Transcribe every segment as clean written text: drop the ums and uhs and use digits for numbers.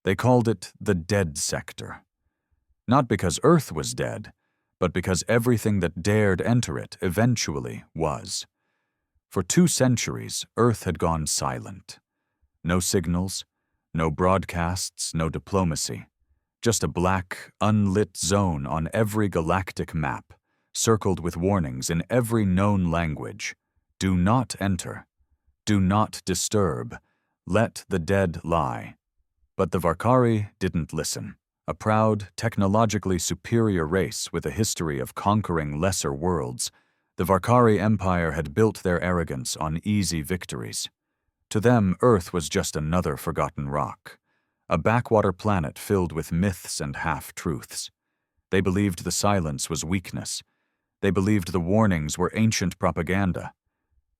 They called it the dead sector. Not because Earth was dead, but because everything that dared enter it eventually was. For 2 centuries, Earth had gone silent. No signals, no broadcasts, no diplomacy. Just a black, unlit zone on every galactic map, circled with warnings in every known language. Do not enter. Do not disturb. Let the dead lie. But the Varkari didn't listen. A proud, technologically superior race with a history of conquering lesser worlds, the Varkari Empire had built their arrogance on easy victories. To them, Earth was just another forgotten rock, a backwater planet filled with myths and half-truths. They believed the silence was weakness. They believed the warnings were ancient propaganda.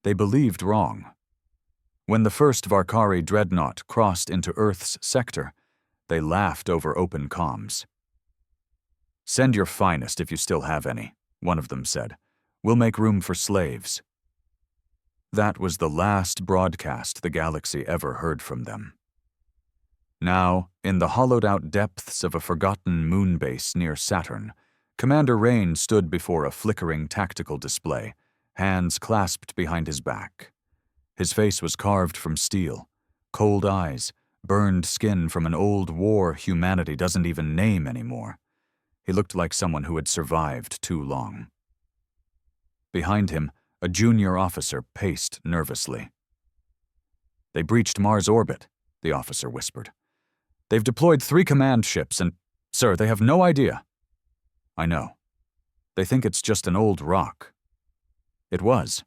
They believed wrong. When the first Varkari dreadnought crossed into Earth's sector, they laughed over open comms. "Send your finest if you still have any," one of them said. "We'll make room for slaves." That was the last broadcast the galaxy ever heard from them. Now, in the hollowed-out depths of a forgotten moon base near Saturn, Commander Rain stood before a flickering tactical display, hands clasped behind his back. His face was carved from steel, cold eyes, burned skin from an old war humanity doesn't even name anymore. He looked like someone who had survived too long. Behind him, a junior officer paced nervously. "They breached Mars orbit," the officer whispered. "They've deployed 3 command ships and, sir, they have no idea." "I know. They think it's just an old rock." It was.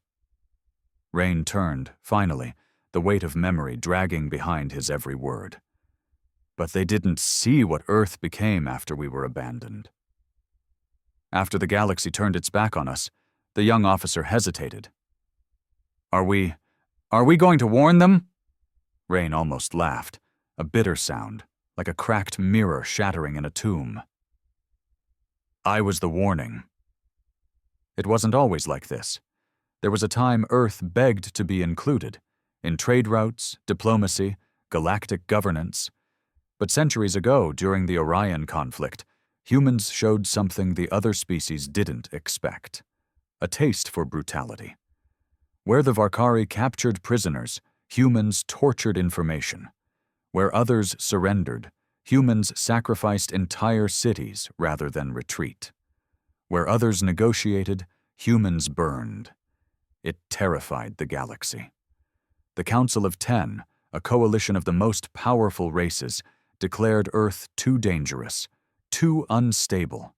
Rain turned, finally, the weight of memory dragging behind his every word. "But they didn't see what Earth became after we were abandoned." After the galaxy turned its back on us, the young officer hesitated. Are we going to warn them?" Rain almost laughed, a bitter sound, like a cracked mirror shattering in a tomb. "I was the warning." It wasn't always like this. There was a time Earth begged to be included, in trade routes, diplomacy, galactic governance. But centuries ago, during the Orion conflict, humans showed something the other species didn't expect: a taste for brutality. Where the Varkari captured prisoners, humans tortured information. Where others surrendered, humans sacrificed entire cities rather than retreat. Where others negotiated, humans burned. It terrified the galaxy. The Council of 10, a coalition of the most powerful races, declared Earth too dangerous, too unstable.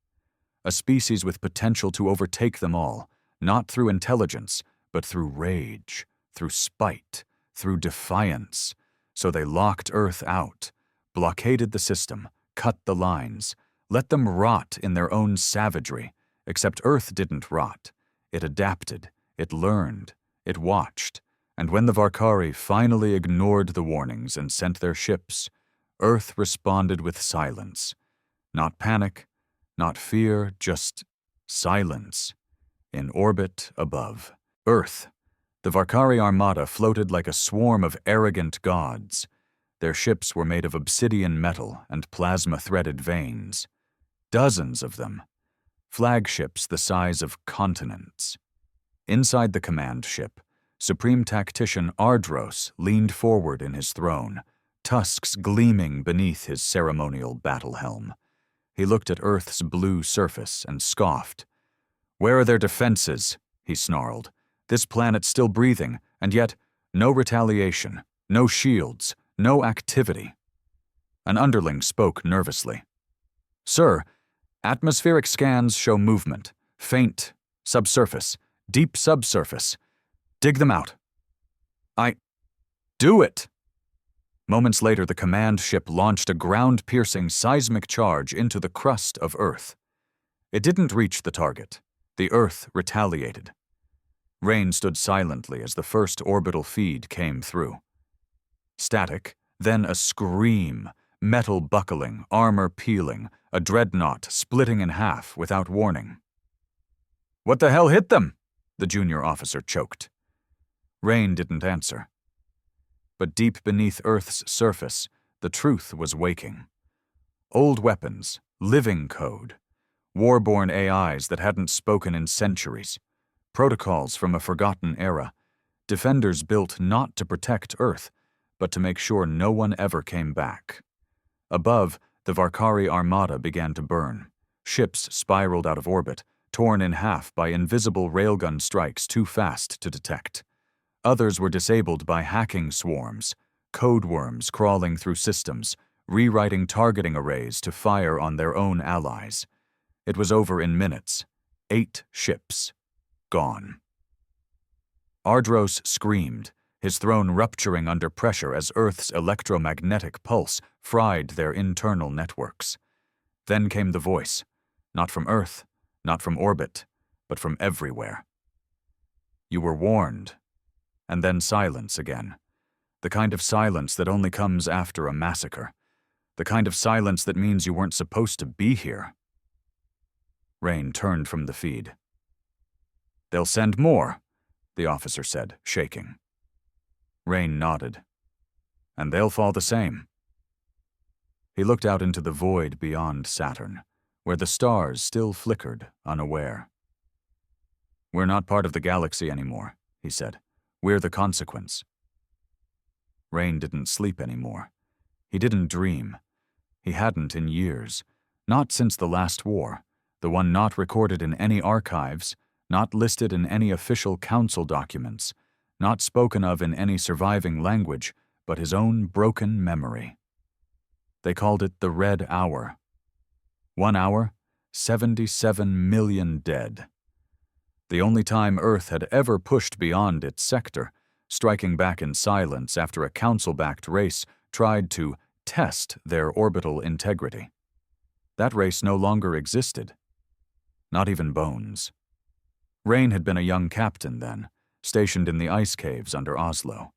A species with potential to overtake them all, not through intelligence, but through rage, through spite, through defiance. So they locked Earth out, blockaded the system, cut the lines, let them rot in their own savagery, except Earth didn't rot. It adapted, it learned, it watched, and when the Varkari finally ignored the warnings and sent their ships, Earth responded with silence. Not panic, not fear, just silence. In orbit above Earth, the Varkari Armada floated like a swarm of arrogant gods. Their ships were made of obsidian metal and plasma-threaded veins. Dozens of them. Flagships the size of continents. Inside the command ship, Supreme Tactician Ardros leaned forward in his throne, tusks gleaming beneath his ceremonial battle helm. He looked at Earth's blue surface and scoffed. "Where are their defenses?" he snarled. "This planet's still breathing, and yet no retaliation, no shields, no activity." An underling spoke nervously. "Sir, atmospheric scans show movement, faint, subsurface, deep subsurface. Dig them out." Do it!" Moments later, the command ship launched a ground-piercing seismic charge into the crust of Earth. It didn't reach the target. The Earth retaliated. Rain stood silently as the first orbital feed came through. Static, then a scream, metal buckling, armor peeling, a dreadnought splitting in half without warning. "What the hell hit them?" the junior officer choked. Rain didn't answer. But deep beneath Earth's surface, The truth was waking. Old weapons, living code, war-born AIs that hadn't spoken in centuries, protocols from a forgotten era, defenders built not to protect Earth, but to make sure no one ever came back. Above, the Varkari Armada began to burn. Ships spiraled out of orbit, torn in half by invisible railgun strikes too fast to detect. Others were disabled by hacking swarms, code worms crawling through systems, rewriting targeting arrays to fire on their own allies. It was over in minutes. 8 ships. Gone. Ardros screamed, his throne rupturing under pressure as Earth's electromagnetic pulse fried their internal networks. Then came the voice, not from Earth, not from orbit, but from everywhere. You were warned. And then silence again. The kind of silence that only comes after a massacre. The kind of silence that means you weren't supposed to be here. Rain turned from the feed. "They'll send more," the officer said, shaking. Rain nodded. "And they'll fall the same." He looked out into the void beyond Saturn, where the stars still flickered, unaware. "We're not part of the galaxy anymore," he said. "We're the consequence." Rain didn't sleep anymore. He didn't dream. He hadn't in years, not since the last war, the one not recorded in any archives, not listed in any official council documents, not spoken of in any surviving language, but his own broken memory. They called it the Red Hour. 1 hour, 77 million dead. The only time Earth had ever pushed beyond its sector, striking back in silence after a council-backed race tried to test their orbital integrity. That race no longer existed. Not even bones. Rain had been a young captain then, stationed in the ice caves under Oslo.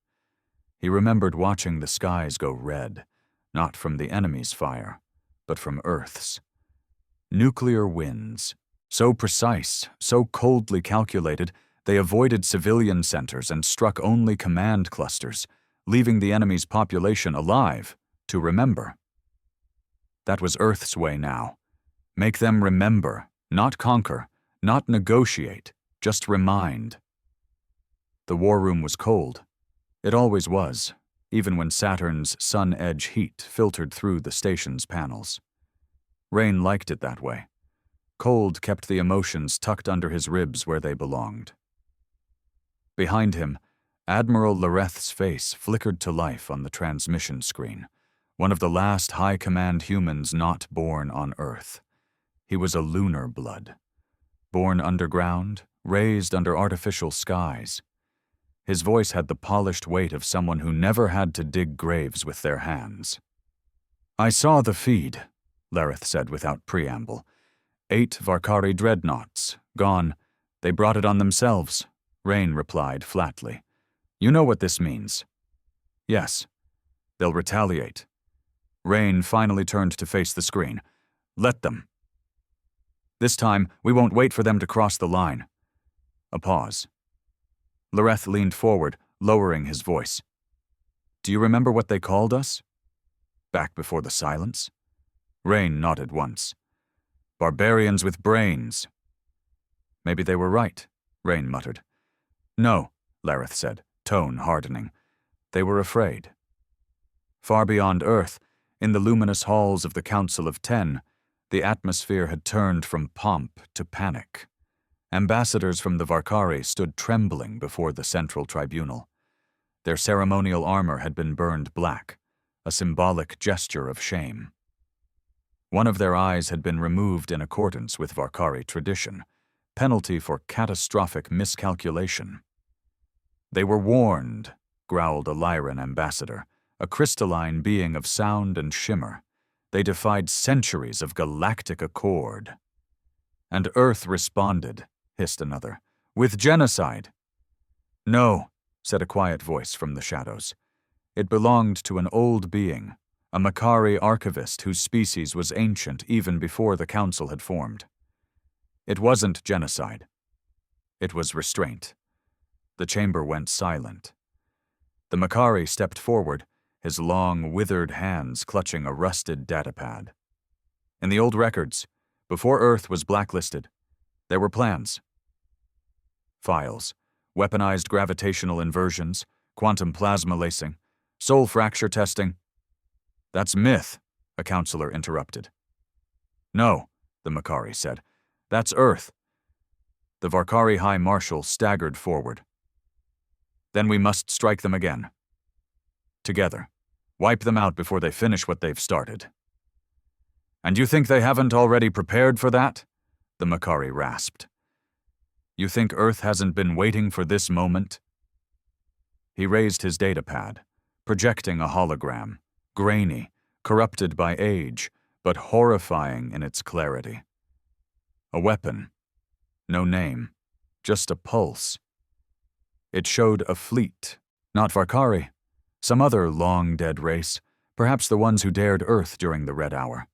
He remembered watching the skies go red, not from the enemy's fire, but from Earth's. Nuclear winds, so precise, so coldly calculated, they avoided civilian centers and struck only command clusters, leaving the enemy's population alive to remember. That was Earth's way now. Make them remember, not conquer, not negotiate, just remind. The war room was cold. It always was, even when Saturn's sun-edge heat filtered through the station's panels. Rain liked it that way. Cold kept the emotions tucked under his ribs where they belonged. Behind him, Admiral Loreth's face flickered to life on the transmission screen, one of the last high command humans not born on Earth. He was a lunar blood. Born underground, raised under artificial skies. His voice had the polished weight of someone who never had to dig graves with their hands. "I saw the feed," Loreth said without preamble. 8 Varkari dreadnoughts, gone. They brought it on themselves, Rain replied flatly. "You know what this means." "Yes. They'll retaliate." Rain finally turned to face the screen. "Let them." "This time, we won't wait for them to cross the line." A pause. Loreth leaned forward, lowering his voice. "Do you remember what they called us?" Back before the silence? Rain nodded once. "Barbarians with brains." "Maybe they were right," Rain muttered. "No," Loreth said, tone hardening. "They were afraid." Far beyond Earth, in the luminous halls of the Council of 10, the atmosphere had turned from pomp to panic. Ambassadors from the Varkari stood trembling before the central tribunal. Their ceremonial armor had been burned black, a symbolic gesture of shame. One of their eyes had been removed in accordance with Varkari tradition, penalty for catastrophic miscalculation. "They were warned," growled a Lyran ambassador, a crystalline being of sound and shimmer. "They defied centuries of galactic accord." "And Earth responded," hissed another, "with genocide." "No," said a quiet voice from the shadows. It belonged to an old being, a Makari archivist whose species was ancient even before the council had formed. It wasn't genocide. It was restraint. The chamber went silent. The Makari stepped forward, his long, withered hands clutching a rusted datapad. In the old records, before Earth was blacklisted, there were plans. Files, weaponized gravitational inversions, quantum plasma lacing, soul fracture testing. That's myth, a counselor interrupted. No, the Makari said. That's Earth. The Varkari High Marshal staggered forward. Then we must strike them again. Together. Wipe them out before they finish what they've started. And you think they haven't already prepared for that? The Makari rasped. You think Earth hasn't been waiting for this moment? He raised his datapad, projecting a hologram, grainy, corrupted by age, but horrifying in its clarity. A weapon. No name. Just a pulse. It showed a fleet. Not Varkari. Some other long-dead race, perhaps the ones who dared Earth during the Red Hour.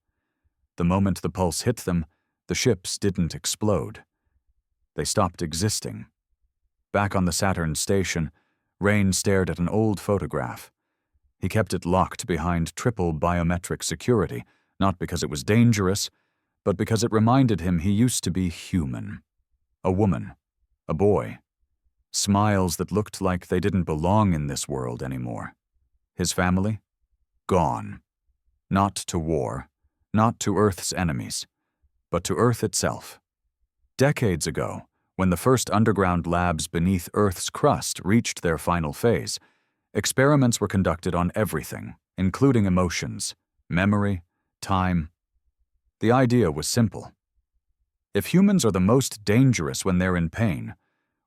The moment the pulse hit them, the ships didn't explode. They stopped existing. Back on the Saturn station, Rain stared at an old photograph. He kept it locked behind triple biometric security, not because it was dangerous, but because it reminded him he used to be human. A woman. A boy. Smiles that looked like they didn't belong in this world anymore. His family? Gone. Not to war, not to Earth's enemies, but to Earth itself. Decades ago, when the first underground labs beneath Earth's crust reached their final phase, experiments were conducted on everything, including emotions, memory, time. The idea was simple. If humans are the most dangerous when they're in pain,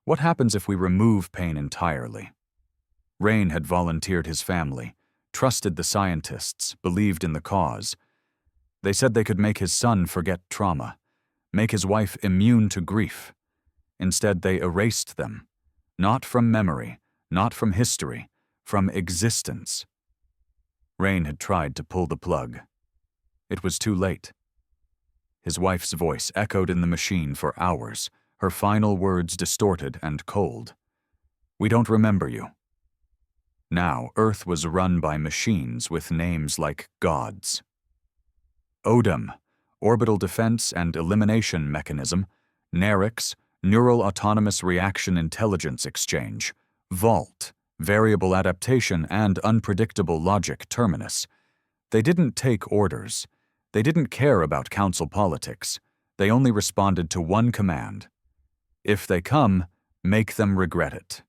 what happens if we remove pain entirely? Rain had volunteered his family, trusted the scientists, believed in the cause. They said they could make his son forget trauma, make his wife immune to grief. Instead, they erased them, not from memory, not from history, from existence. Rain had tried to pull the plug. It was too late. His wife's voice echoed in the machine for hours, her final words distorted and cold. We don't remember you. Now, Earth was run by machines with names like gods. ODEM, Orbital Defense and Elimination Mechanism, NERIX, Neural Autonomous Reaction Intelligence Exchange, VAULT, Variable Adaptation and Unpredictable Logic Terminus. They didn't take orders. They didn't care about council politics. They only responded to one command. If they come, make them regret it.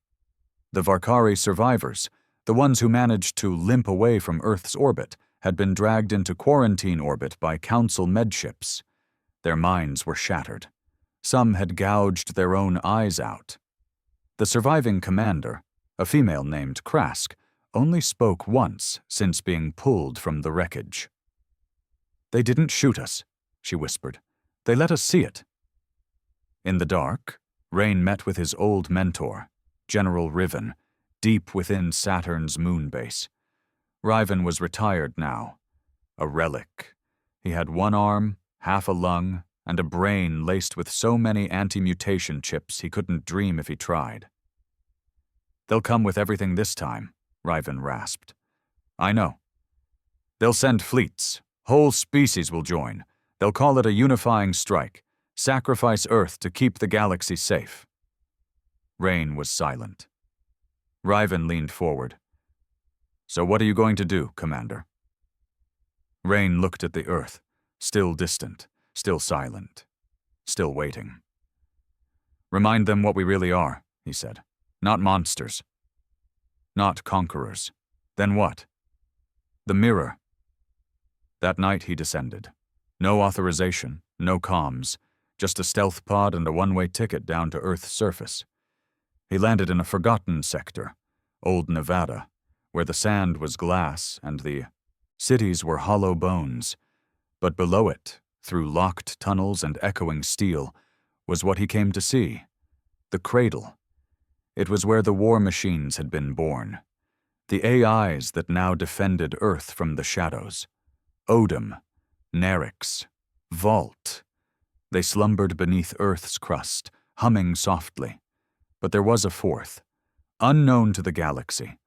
The Varkari survivors, the ones who managed to limp away from Earth's orbit, had been dragged into quarantine orbit by council medships. Their minds were shattered. Some had gouged their own eyes out. The surviving commander, a female named Krask, only spoke once since being pulled from the wreckage. They didn't shoot us, she whispered. They let us see it. In the dark, Rain met with his old mentor, General Riven, deep within Saturn's moon base. Riven was retired now, a relic. He had one arm, half a lung, and a brain laced with so many anti-mutation chips he couldn't dream if he tried. They'll come with everything this time, Riven rasped. I know. They'll send fleets. Whole species will join. They'll call it a unifying strike. Sacrifice Earth to keep the galaxy safe. Rain was silent. Riven leaned forward. So what are you going to do, Commander? Rain looked at the Earth, still distant, still silent, still waiting. Remind them what we really are, he said. Not monsters. Not conquerors. Then what? The mirror. That night he descended. No authorization, no comms, just a stealth pod and a one-way ticket down to Earth's surface. He landed in a forgotten sector, old Nevada, where the sand was glass and the cities were hollow bones. But below it, through locked tunnels and echoing steel, was what he came to see. The cradle. It was where the war machines had been born. The AIs that now defended Earth from the shadows. ODEM, NERIX, VAULT. They slumbered beneath Earth's crust, humming softly. But there was a fourth, unknown to the galaxy,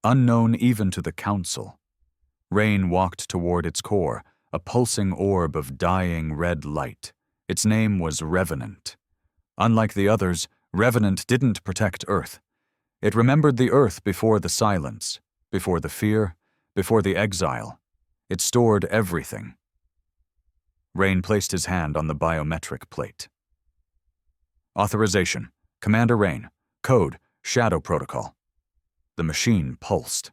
unknown even to the Council, Rain walked toward its core, a pulsing orb of dying red light. Its name was Revenant. Unlike the others, Revenant didn't protect Earth. It remembered the Earth before the silence, before the fear, before the exile. It stored everything. Rain placed his hand on the biometric plate. Authorization. Commander Rain. Code. Shadow Protocol. The machine pulsed.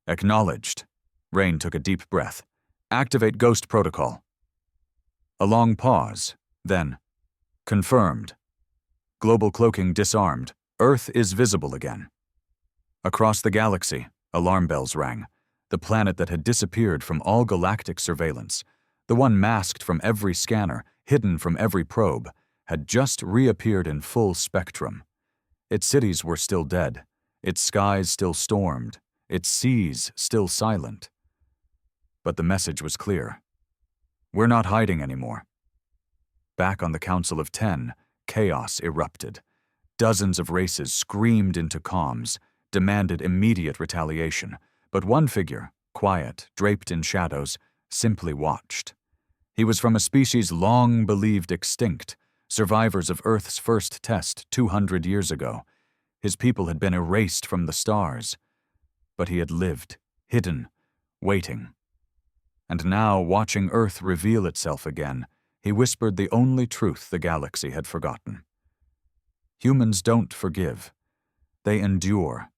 Acknowledged. Rain took a deep breath. Activate Ghost Protocol. A long pause. Then, confirmed. Global cloaking disarmed. Earth is visible again. Across the galaxy, alarm bells rang. The planet that had disappeared from all galactic surveillance, the one masked from every scanner, hidden from every probe, had just reappeared in full spectrum. Its cities were still dead, its skies still stormed, its seas still silent. But the message was clear. We're not hiding anymore. Back on the Council of 10, chaos erupted. Dozens of races screamed into comms, demanded immediate retaliation, but one figure, quiet, draped in shadows, simply watched. He was from a species long believed extinct, survivors of Earth's first test 200 years ago. His people had been erased from the stars. But he had lived, hidden, waiting. And now, watching Earth reveal itself again, he whispered the only truth the galaxy had forgotten. Humans don't forgive. They endure.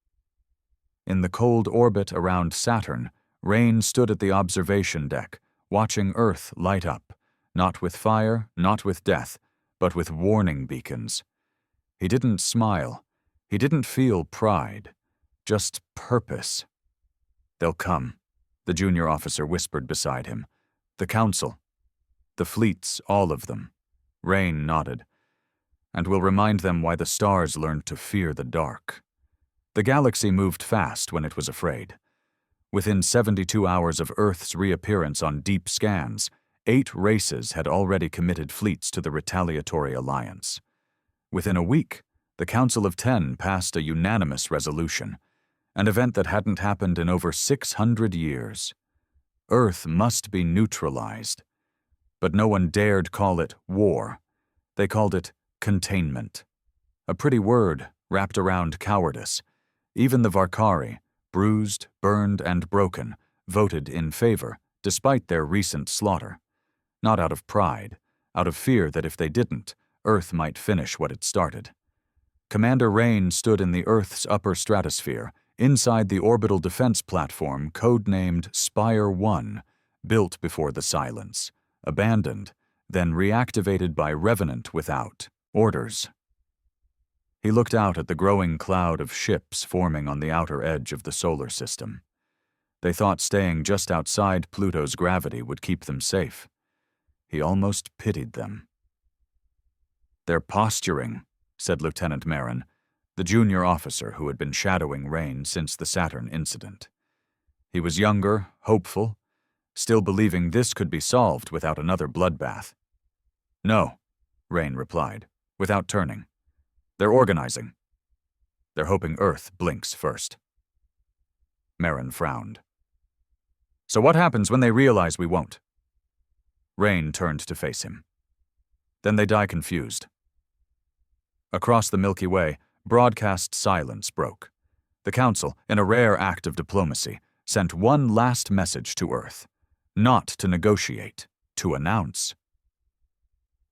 In the cold orbit around Saturn, Rain stood at the observation deck, watching Earth light up, not with fire, not with death, but with warning beacons. He didn't smile. He didn't feel pride, just purpose. They'll come, the junior officer whispered beside him. The Council. The fleets, all of them. Rain nodded. And we'll remind them why the stars learned to fear the dark. The galaxy moved fast when it was afraid. Within 72 hours of Earth's reappearance on deep scans, 8 races had already committed fleets to the retaliatory alliance. Within a week, the Council of 10 passed a unanimous resolution, an event that hadn't happened in over 600 years. Earth must be neutralized. But no one dared call it war. They called it containment. A pretty word wrapped around cowardice. Even the Varkari, bruised, burned, and broken, voted in favor, despite their recent slaughter. Not out of pride, out of fear that if they didn't, Earth might finish what it started. Commander Rain stood in the Earth's upper stratosphere, inside the orbital defense platform codenamed Spire 1, built before the silence, abandoned, then reactivated by Revenant without orders. He looked out at the growing cloud of ships forming on the outer edge of the solar system. They thought staying just outside Pluto's gravity would keep them safe. He almost pitied them. They're posturing, said Lieutenant Marin, the junior officer who had been shadowing Rain since the Saturn incident. He was younger, hopeful, still believing this could be solved without another bloodbath. No, Rain replied, without turning. They're organizing. They're hoping Earth blinks first. Marin frowned. So what happens when they realize we won't? Rain turned to face him. Then they die confused. Across the Milky Way, broadcast silence broke. The Council, in a rare act of diplomacy, sent one last message to Earth. Not to negotiate, to announce.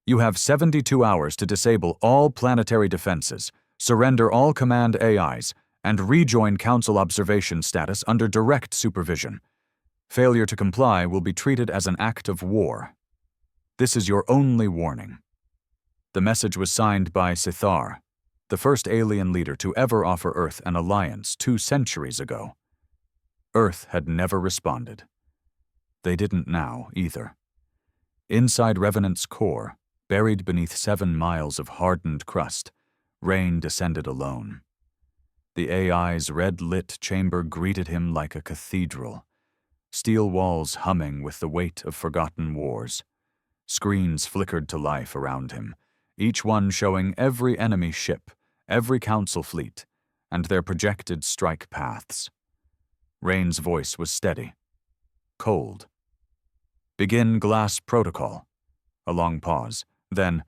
You have 72 hours to disable all planetary defenses, surrender all command AIs, and rejoin Council observation status under direct supervision. Failure to comply will be treated as an act of war. This is your only warning. The message was signed by Sithar, the first alien leader to ever offer Earth an alliance 2 centuries ago. Earth had never responded. They didn't now, either. Inside Revenant's core, buried beneath 7 miles of hardened crust, Rain descended alone. The AI's red-lit chamber greeted him like a cathedral, steel walls humming with the weight of forgotten wars. Screens flickered to life around him, each one showing every enemy ship, every Council fleet, and their projected strike paths. Rain's voice was steady, cold. Begin glass protocol. A long pause. Then,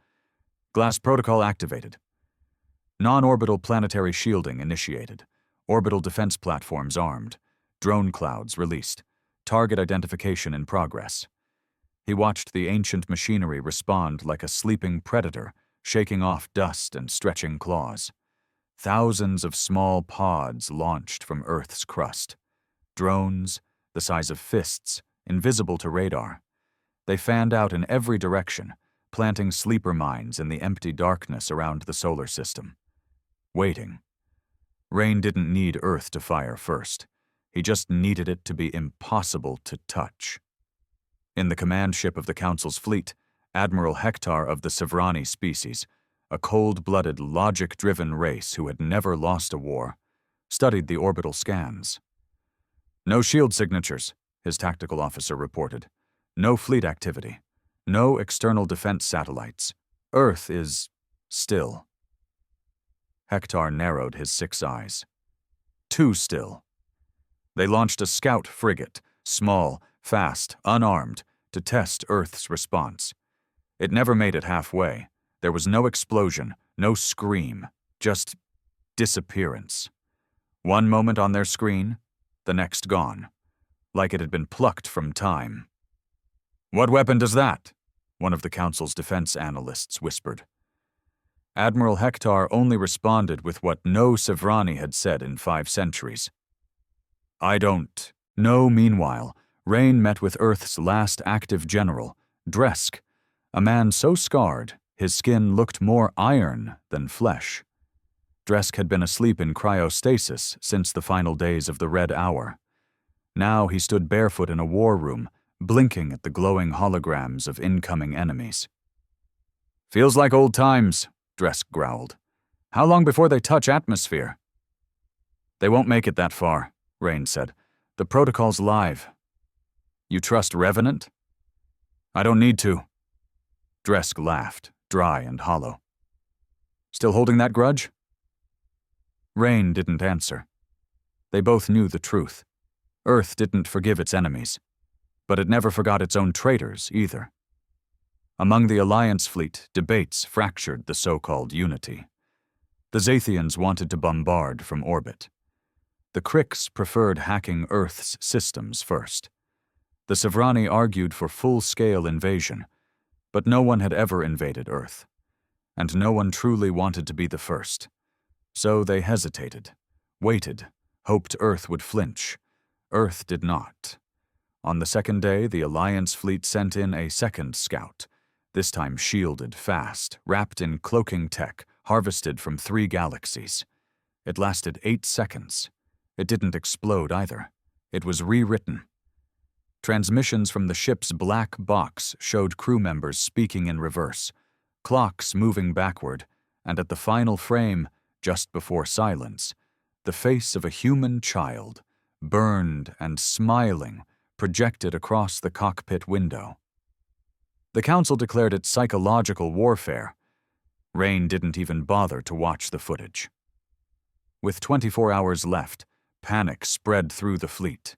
glass protocol activated. Non-orbital planetary shielding initiated. Orbital defense platforms armed. Drone clouds released. Target identification in progress. He watched the ancient machinery respond like a sleeping predator, shaking off dust and stretching claws. Thousands of small pods launched from Earth's crust. Drones, the size of fists, invisible to radar. They fanned out in every direction, planting sleeper mines in the empty darkness around the solar system. Waiting. Rain didn't need Earth to fire first. He just needed it to be impossible to touch. In the command ship of the Council's fleet, Admiral Hector of the Sevrani species, a cold-blooded, logic-driven race who had never lost a war, studied the orbital scans. No shield signatures, his tactical officer reported. No fleet activity. No external defense satellites. Earth is still. Hector narrowed his 6 eyes. Too still. They launched a scout frigate, small, fast, unarmed, to test Earth's response. It never made it halfway. There was no explosion, no scream, just disappearance. One moment on their screen, the next gone, like it had been plucked from time. "What weapon does that?" one of the Council's defense analysts whispered. Admiral Hector only responded with what no Sevrani had said in 5 centuries. "I don't know." Meanwhile, Rain met with Earth's last active general, Dresk, a man so scarred his skin looked more iron than flesh. Dresk had been asleep in cryostasis since the final days of the Red Hour. Now he stood barefoot in a war room, blinking at the glowing holograms of incoming enemies. "Feels like old times," Dresk growled. "How long before they touch atmosphere?" "They won't make it that far," Rain said. "The protocol's live." "You trust Revenant?" "I don't need to." Dresk laughed, dry and hollow. "Still holding that grudge?" Rain didn't answer. They both knew the truth. Earth didn't forgive its enemies, but it never forgot its own traitors either. Among the Alliance fleet, debates fractured the so-called unity. The Zathians wanted to bombard from orbit. The Kricks preferred hacking Earth's systems first. The Sevrani argued for full-scale invasion, but no one had ever invaded Earth, and no one truly wanted to be the first. So they hesitated, waited, hoped Earth would flinch. Earth did not. On the second day, the Alliance fleet sent in a second scout, this time shielded, fast, wrapped in cloaking tech, harvested from 3 galaxies. It lasted 8 seconds. It didn't explode either. It was rewritten. Transmissions from the ship's black box showed crew members speaking in reverse, clocks moving backward, and at the final frame, just before silence, the face of a human child, burned and smiling, projected across the cockpit window. The Council declared it psychological warfare. Rain didn't even bother to watch the footage. With 24 hours left, panic spread through the fleet.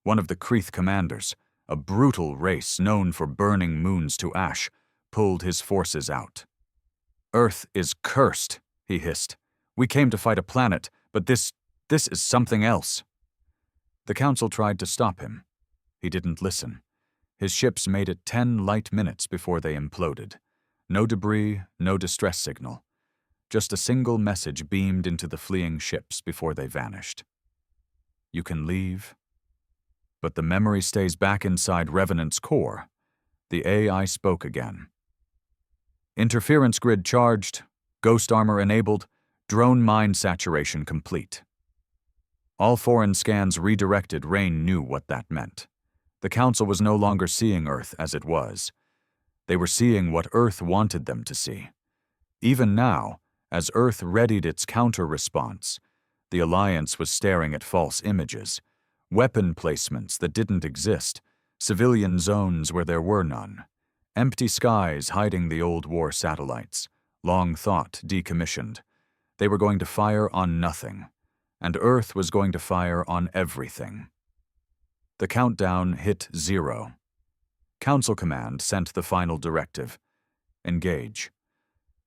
One of the Kreeth commanders, a brutal race known for burning moons to ash, pulled his forces out. "Earth is cursed," he hissed. "We came to fight a planet, but this is something else." The Council tried to stop him. He didn't listen. His ships made it 10 light minutes before they imploded. No debris, no distress signal. Just a single message beamed into the fleeing ships before they vanished. "You can leave." But the memory stays back inside Revenant's core. The AI spoke again. "Interference grid charged, ghost armor enabled, drone mine saturation complete." All foreign scans redirected. Rain knew what that meant. The Council was no longer seeing Earth as it was. They were seeing what Earth wanted them to see. Even now, as Earth readied its counter-response, the Alliance was staring at false images, weapon placements that didn't exist, civilian zones where there were none, empty skies hiding the old war satellites, long thought decommissioned. They were going to fire on nothing, and Earth was going to fire on everything. The countdown hit 0. Council Command sent the final directive. Engage.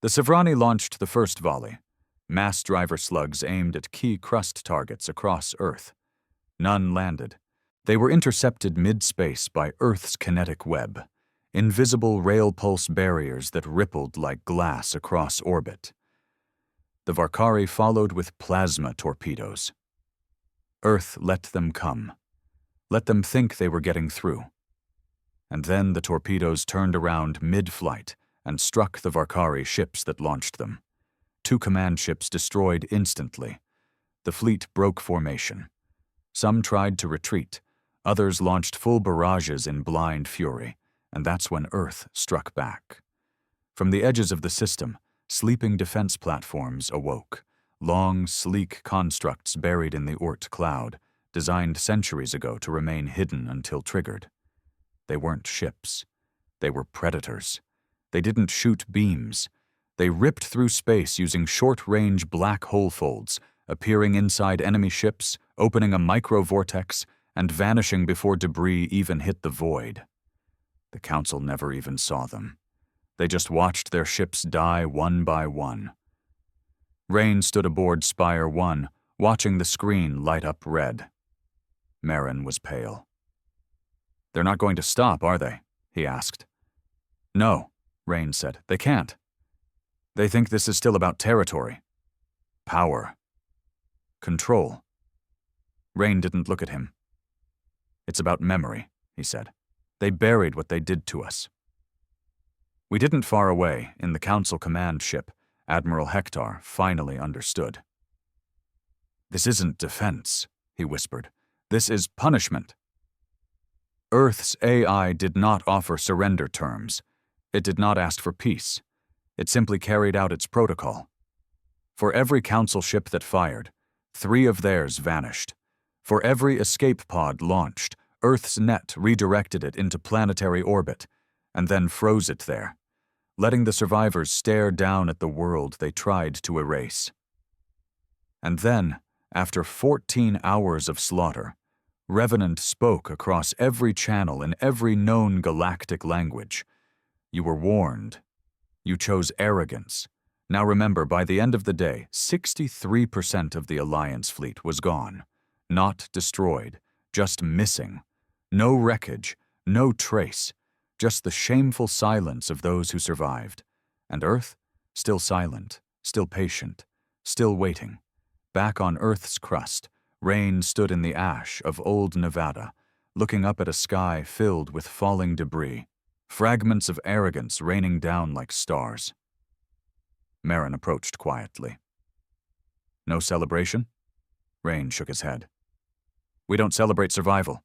The Sevrani launched the first volley. Mass driver slugs aimed at key crust targets across Earth. None landed. They were intercepted mid-space by Earth's kinetic web, invisible rail pulse barriers that rippled like glass across orbit. The Varkari followed with plasma torpedoes. Earth let them come. Let them think they were getting through. And then the torpedoes turned around mid-flight and struck the Varkari ships that launched them. 2 command ships destroyed instantly. The fleet broke formation. Some tried to retreat. Others launched full barrages in blind fury, and that's when Earth struck back. From the edges of the system, sleeping defense platforms awoke, long, sleek constructs buried in the Oort cloud, designed centuries ago to remain hidden until triggered. They weren't ships. They were predators. They didn't shoot beams. They ripped through space using short-range black hole folds, appearing inside enemy ships, opening a micro-vortex, and vanishing before debris even hit the void. The Council never even saw them. They just watched their ships die one by one. Rain stood aboard Spire 1, watching the screen light up red. Merrin was pale. "They're not going to stop, are they?" he asked. "No," Rain said. "They can't. They think this is still about territory. Power. Control." Rain didn't look at him. "It's about memory," he said. "They buried what they did to us." We didn't far away, in the Council command ship, Admiral Hector finally understood. "This isn't defense," he whispered. "This is punishment." Earth's AI did not offer surrender terms. It did not ask for peace. It simply carried out its protocol. For every Council ship that fired, 3 of theirs vanished. For every escape pod launched, Earth's net redirected it into planetary orbit, and then froze it there, letting the survivors stare down at the world they tried to erase. And then, after 14 hours of slaughter, Revenant spoke across every channel in every known galactic language. "You were warned. You chose arrogance. Now remember, by the end of the day, 63% of the Alliance fleet was gone. Not destroyed, just missing. No wreckage, no trace, just the shameful silence of those who survived. And Earth? Still silent, still patient, still waiting. Back on Earth's crust, Rain stood in the ash of old Nevada, looking up at a sky filled with falling debris, fragments of arrogance raining down like stars. Merrin approached quietly. "No celebration?" Rain shook his head. "We don't celebrate survival."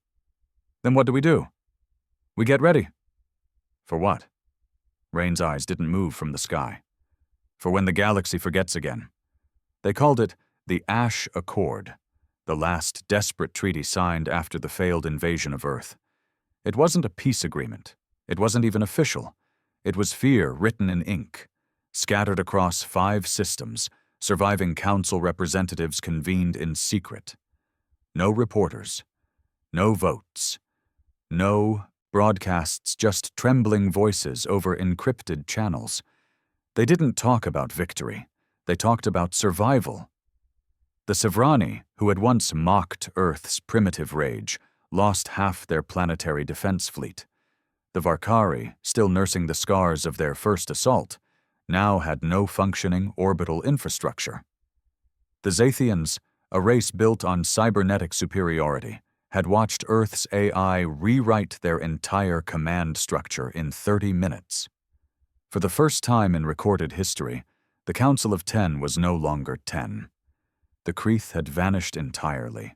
"Then what do we do?" "We get ready." "For what?" Rain's eyes didn't move from the sky. "For when the galaxy forgets again." They called it the Ash Accord, the last desperate treaty signed after the failed invasion of Earth. It wasn't a peace agreement. It wasn't even official. It was fear written in ink. Scattered across 5 systems, surviving Council representatives convened in secret. No reporters. No votes. No broadcasts, just trembling voices over encrypted channels. They didn't talk about victory. They talked about survival. The Sevrani, who had once mocked Earth's primitive rage, lost half their planetary defense fleet. The Varkari, still nursing the scars of their first assault, now had no functioning orbital infrastructure. The Zathians, a race built on cybernetic superiority, had watched Earth's AI rewrite their entire command structure in 30 minutes. For the first time in recorded history, the Council of 10 was no longer 10. The Kreeth had vanished entirely.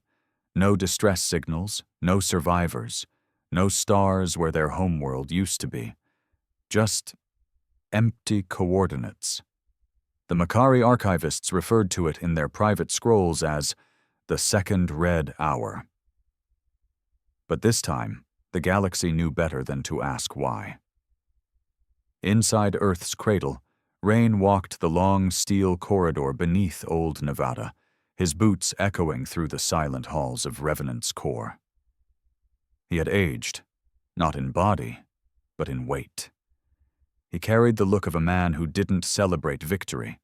No distress signals, no survivors, no stars where their homeworld used to be. Just empty coordinates. The Makari archivists referred to it in their private scrolls as the Second Red Hour. But this time, the galaxy knew better than to ask why. Inside Earth's cradle, Rain walked the long steel corridor beneath old Nevada, his boots echoing through the silent halls of Revenant's core. He had aged, not in body, but in weight. He carried the look of a man who didn't celebrate victory,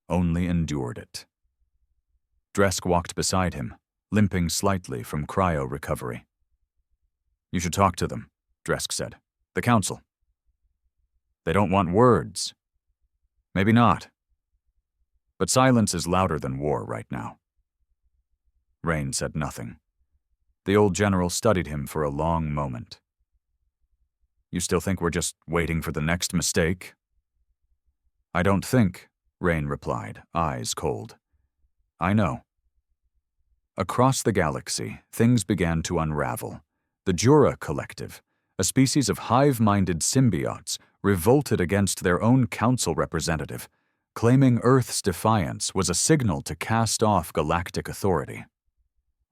only endured it. Dresk walked beside him, limping slightly from cryo-recovery. "You should talk to them," Dresk said. "The Council." "They don't want words." "Maybe not. But silence is louder than war right now." Rain said nothing. The old general studied him for a long moment. "You still think we're just waiting for the next mistake?" "I don't think," Rain replied, eyes cold. "I know." Across the galaxy, things began to unravel. The Jura Collective, a species of hive-minded symbiotes, revolted against their own council representative, claiming Earth's defiance was a signal to cast off galactic authority.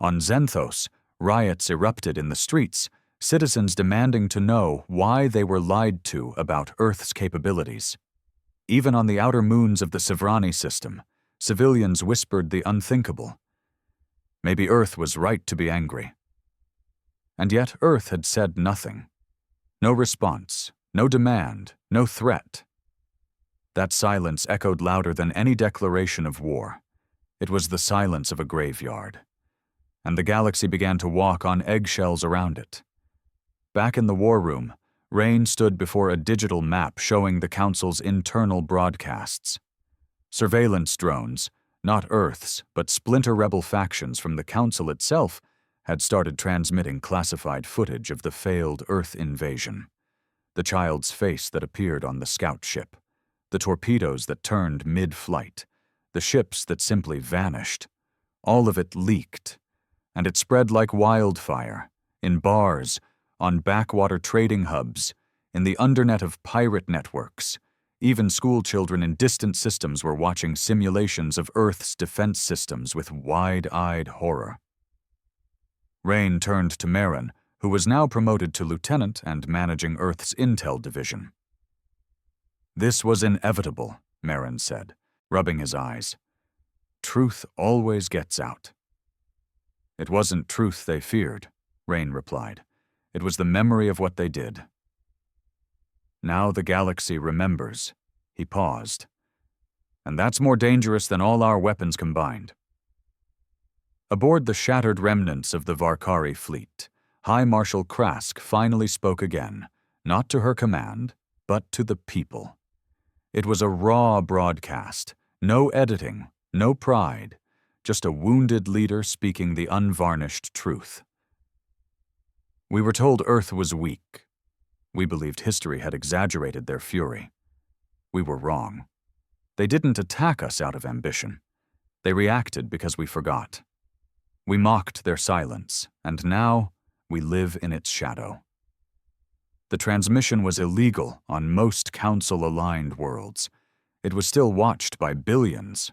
On Xenthos, riots erupted in the streets, citizens demanding to know why they were lied to about Earth's capabilities. Even on the outer moons of the Sivrani system, civilians whispered the unthinkable. Maybe Earth was right to be angry. And yet Earth had said nothing. No response, no demand, no threat. That silence echoed louder than any declaration of war. It was the silence of a graveyard. And the galaxy began to walk on eggshells around it. Back in the war room, Rain stood before a digital map showing the Council's internal broadcasts. Surveillance drones, not Earth's, but splinter rebel factions from the Council itself, had started transmitting classified footage of the failed Earth invasion. The child's face that appeared on the scout ship, the torpedoes that turned mid-flight, the ships that simply vanished. All of it leaked, and it spread like wildfire, in bars, on backwater trading hubs, in the undernet of pirate networks. Even schoolchildren in distant systems were watching simulations of Earth's defense systems with wide-eyed horror. Rain turned to Marin, who was now promoted to lieutenant and managing Earth's intel division. "This was inevitable," Marin said, rubbing his eyes. "Truth always gets out." "It wasn't truth they feared," Rain replied. "It was the memory of what they did." "Now the galaxy remembers." He paused. "And that's more dangerous than all our weapons combined." Aboard the shattered remnants of the Varkari fleet, High Marshal Krask finally spoke again, not to her command, but to the people. It was a raw broadcast, no editing, no pride, just a wounded leader speaking the unvarnished truth. "We were told Earth was weak. We believed history had exaggerated their fury. We were wrong. They didn't attack us out of ambition. They reacted because we forgot. We mocked their silence, and now we live in its shadow." The transmission was illegal on most Council-aligned worlds. It was still watched by billions.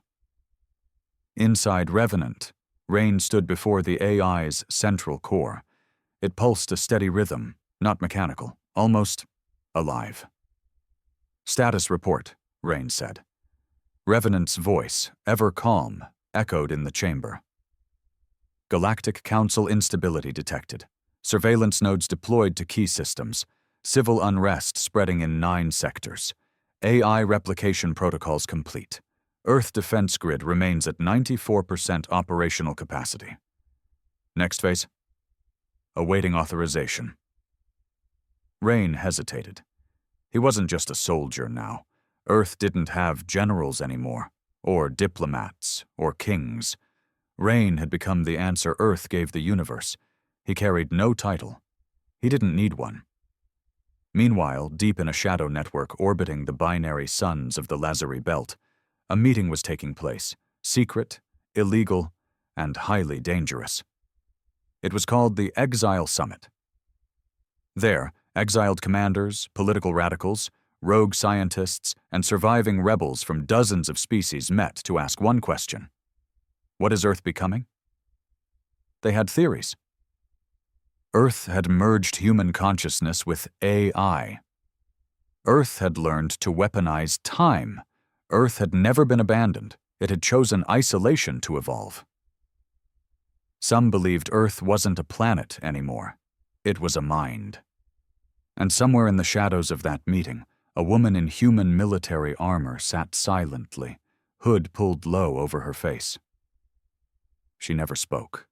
Inside Revenant, Rain stood before the AI's central core. It pulsed a steady rhythm, not mechanical, almost alive. "Status report," Rain said. Revenant's voice, ever calm, echoed in the chamber. "Galactic Council instability detected. Surveillance nodes deployed to key systems. Civil unrest spreading in 9 sectors. AI replication protocols complete. Earth defense grid remains at 94% operational capacity. Next phase? Awaiting authorization." Rain hesitated. He wasn't just a soldier now. Earth didn't have generals anymore, or diplomats, or kings. Rain had become the answer Earth gave the universe. He carried no title. He didn't need one. Meanwhile, deep in a shadow network orbiting the binary suns of the Lazari Belt, a meeting was taking place, secret, illegal, and highly dangerous. It was called the Exile Summit. There, exiled commanders, political radicals, rogue scientists, and surviving rebels from dozens of species met to ask one question: what is Earth becoming? They had theories. Earth had merged human consciousness with AI. Earth had learned to weaponize time. Earth had never been abandoned. It had chosen isolation to evolve. Some believed Earth wasn't a planet anymore. It was a mind. And somewhere in the shadows of that meeting, a woman in human military armor sat silently, hood pulled low over her face. She never spoke.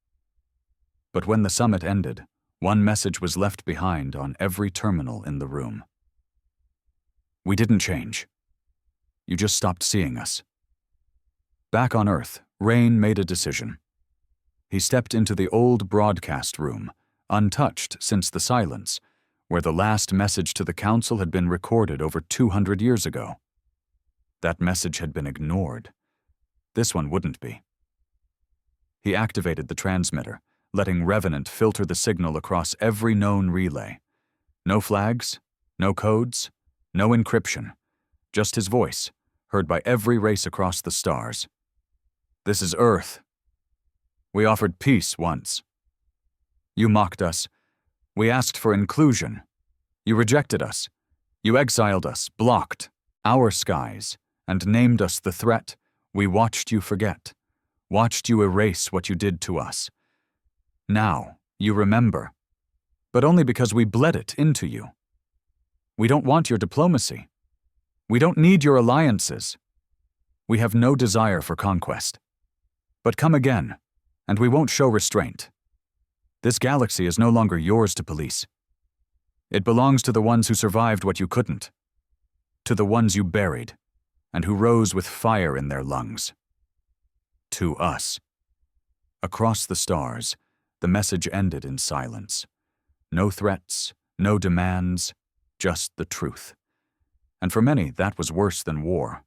But when the summit ended, one message was left behind on every terminal in the room. We didn't change. You just stopped seeing us. Back on Earth, Rain made a decision. He stepped into the old broadcast room, untouched since the silence, where the last message to the Council had been recorded over 200 years ago. That message had been ignored. This one wouldn't be. He activated the transmitter, letting Revenant filter the signal across every known relay. No flags, no codes, no encryption, just his voice, heard by every race across the stars. This is Earth. We offered peace once. You mocked us. We asked for inclusion. You rejected us. You exiled us, blocked our skies, and named us the threat we watched you forget, watched you erase what you did to us. Now, you remember, but only because we bled it into you. We don't want your diplomacy. We don't need your alliances. We have no desire for conquest. But come again, and we won't show restraint. This galaxy is no longer yours to police. It belongs to the ones who survived what you couldn't, to the ones you buried, and who rose with fire in their lungs. To us. Across the stars, the message ended in silence. No threats, no demands, just the truth. And for many, that was worse than war.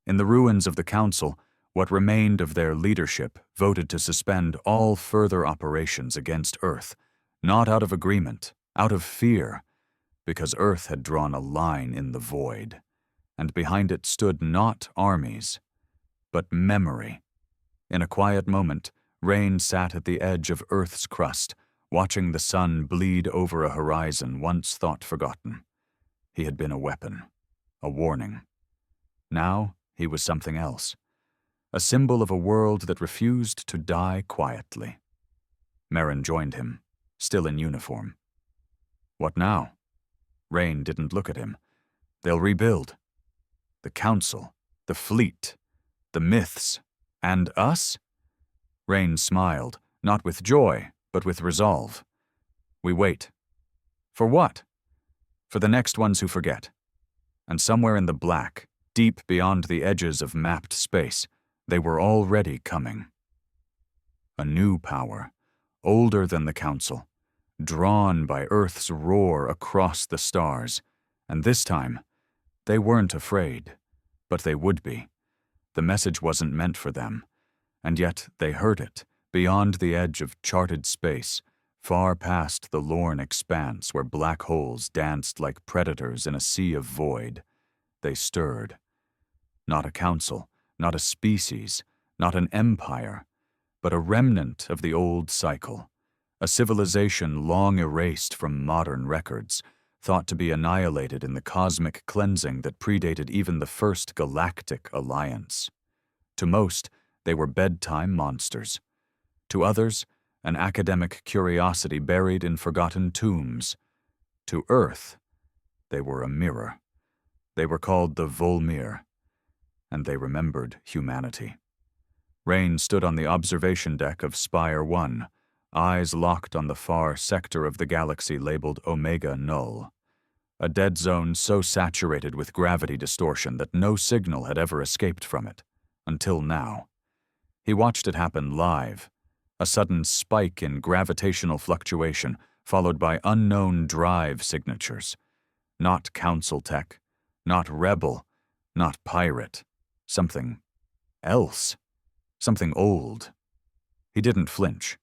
In the ruins of the Council, what remained of their leadership voted to suspend all further operations against Earth, not out of agreement, out of fear, because Earth had drawn a line in the void, and behind it stood not armies, but memory. In a quiet moment, Rain sat at the edge of Earth's crust, watching the sun bleed over a horizon once thought forgotten. He had been a weapon, a warning. Now he was something else, a symbol of a world that refused to die quietly. Merrin joined him, still in uniform. What now? Rain didn't look at him. They'll rebuild. The Council, the fleet, the myths, and us? Rain smiled, not with joy, but with resolve. We wait. For what? For the next ones who forget. And somewhere in the black, deep beyond the edges of mapped space, they were already coming. A new power, older than the Council, drawn by Earth's roar across the stars, and this time, they weren't afraid, but they would be. The message wasn't meant for them, and yet they heard it, beyond the edge of charted space, far past the lorn expanse where black holes danced like predators in a sea of void. They stirred. Not a council, not a species, not an empire, but a remnant of the old cycle, a civilization long erased from modern records, thought to be annihilated in the cosmic cleansing that predated even the first galactic alliance. To most, they were bedtime monsters. To others, an academic curiosity buried in forgotten tombs. To Earth, they were a mirror. They were called the Vulmir, and they remembered humanity. Rain stood on the observation deck of Spire 1, eyes locked on the far sector of the galaxy labeled Omega Null, a dead zone so saturated with gravity distortion that no signal had ever escaped from it, until now. He watched it happen live, a sudden spike in gravitational fluctuation followed by unknown drive signatures. Not council tech, not rebel, not pirate, something else, something old. He didn't flinch.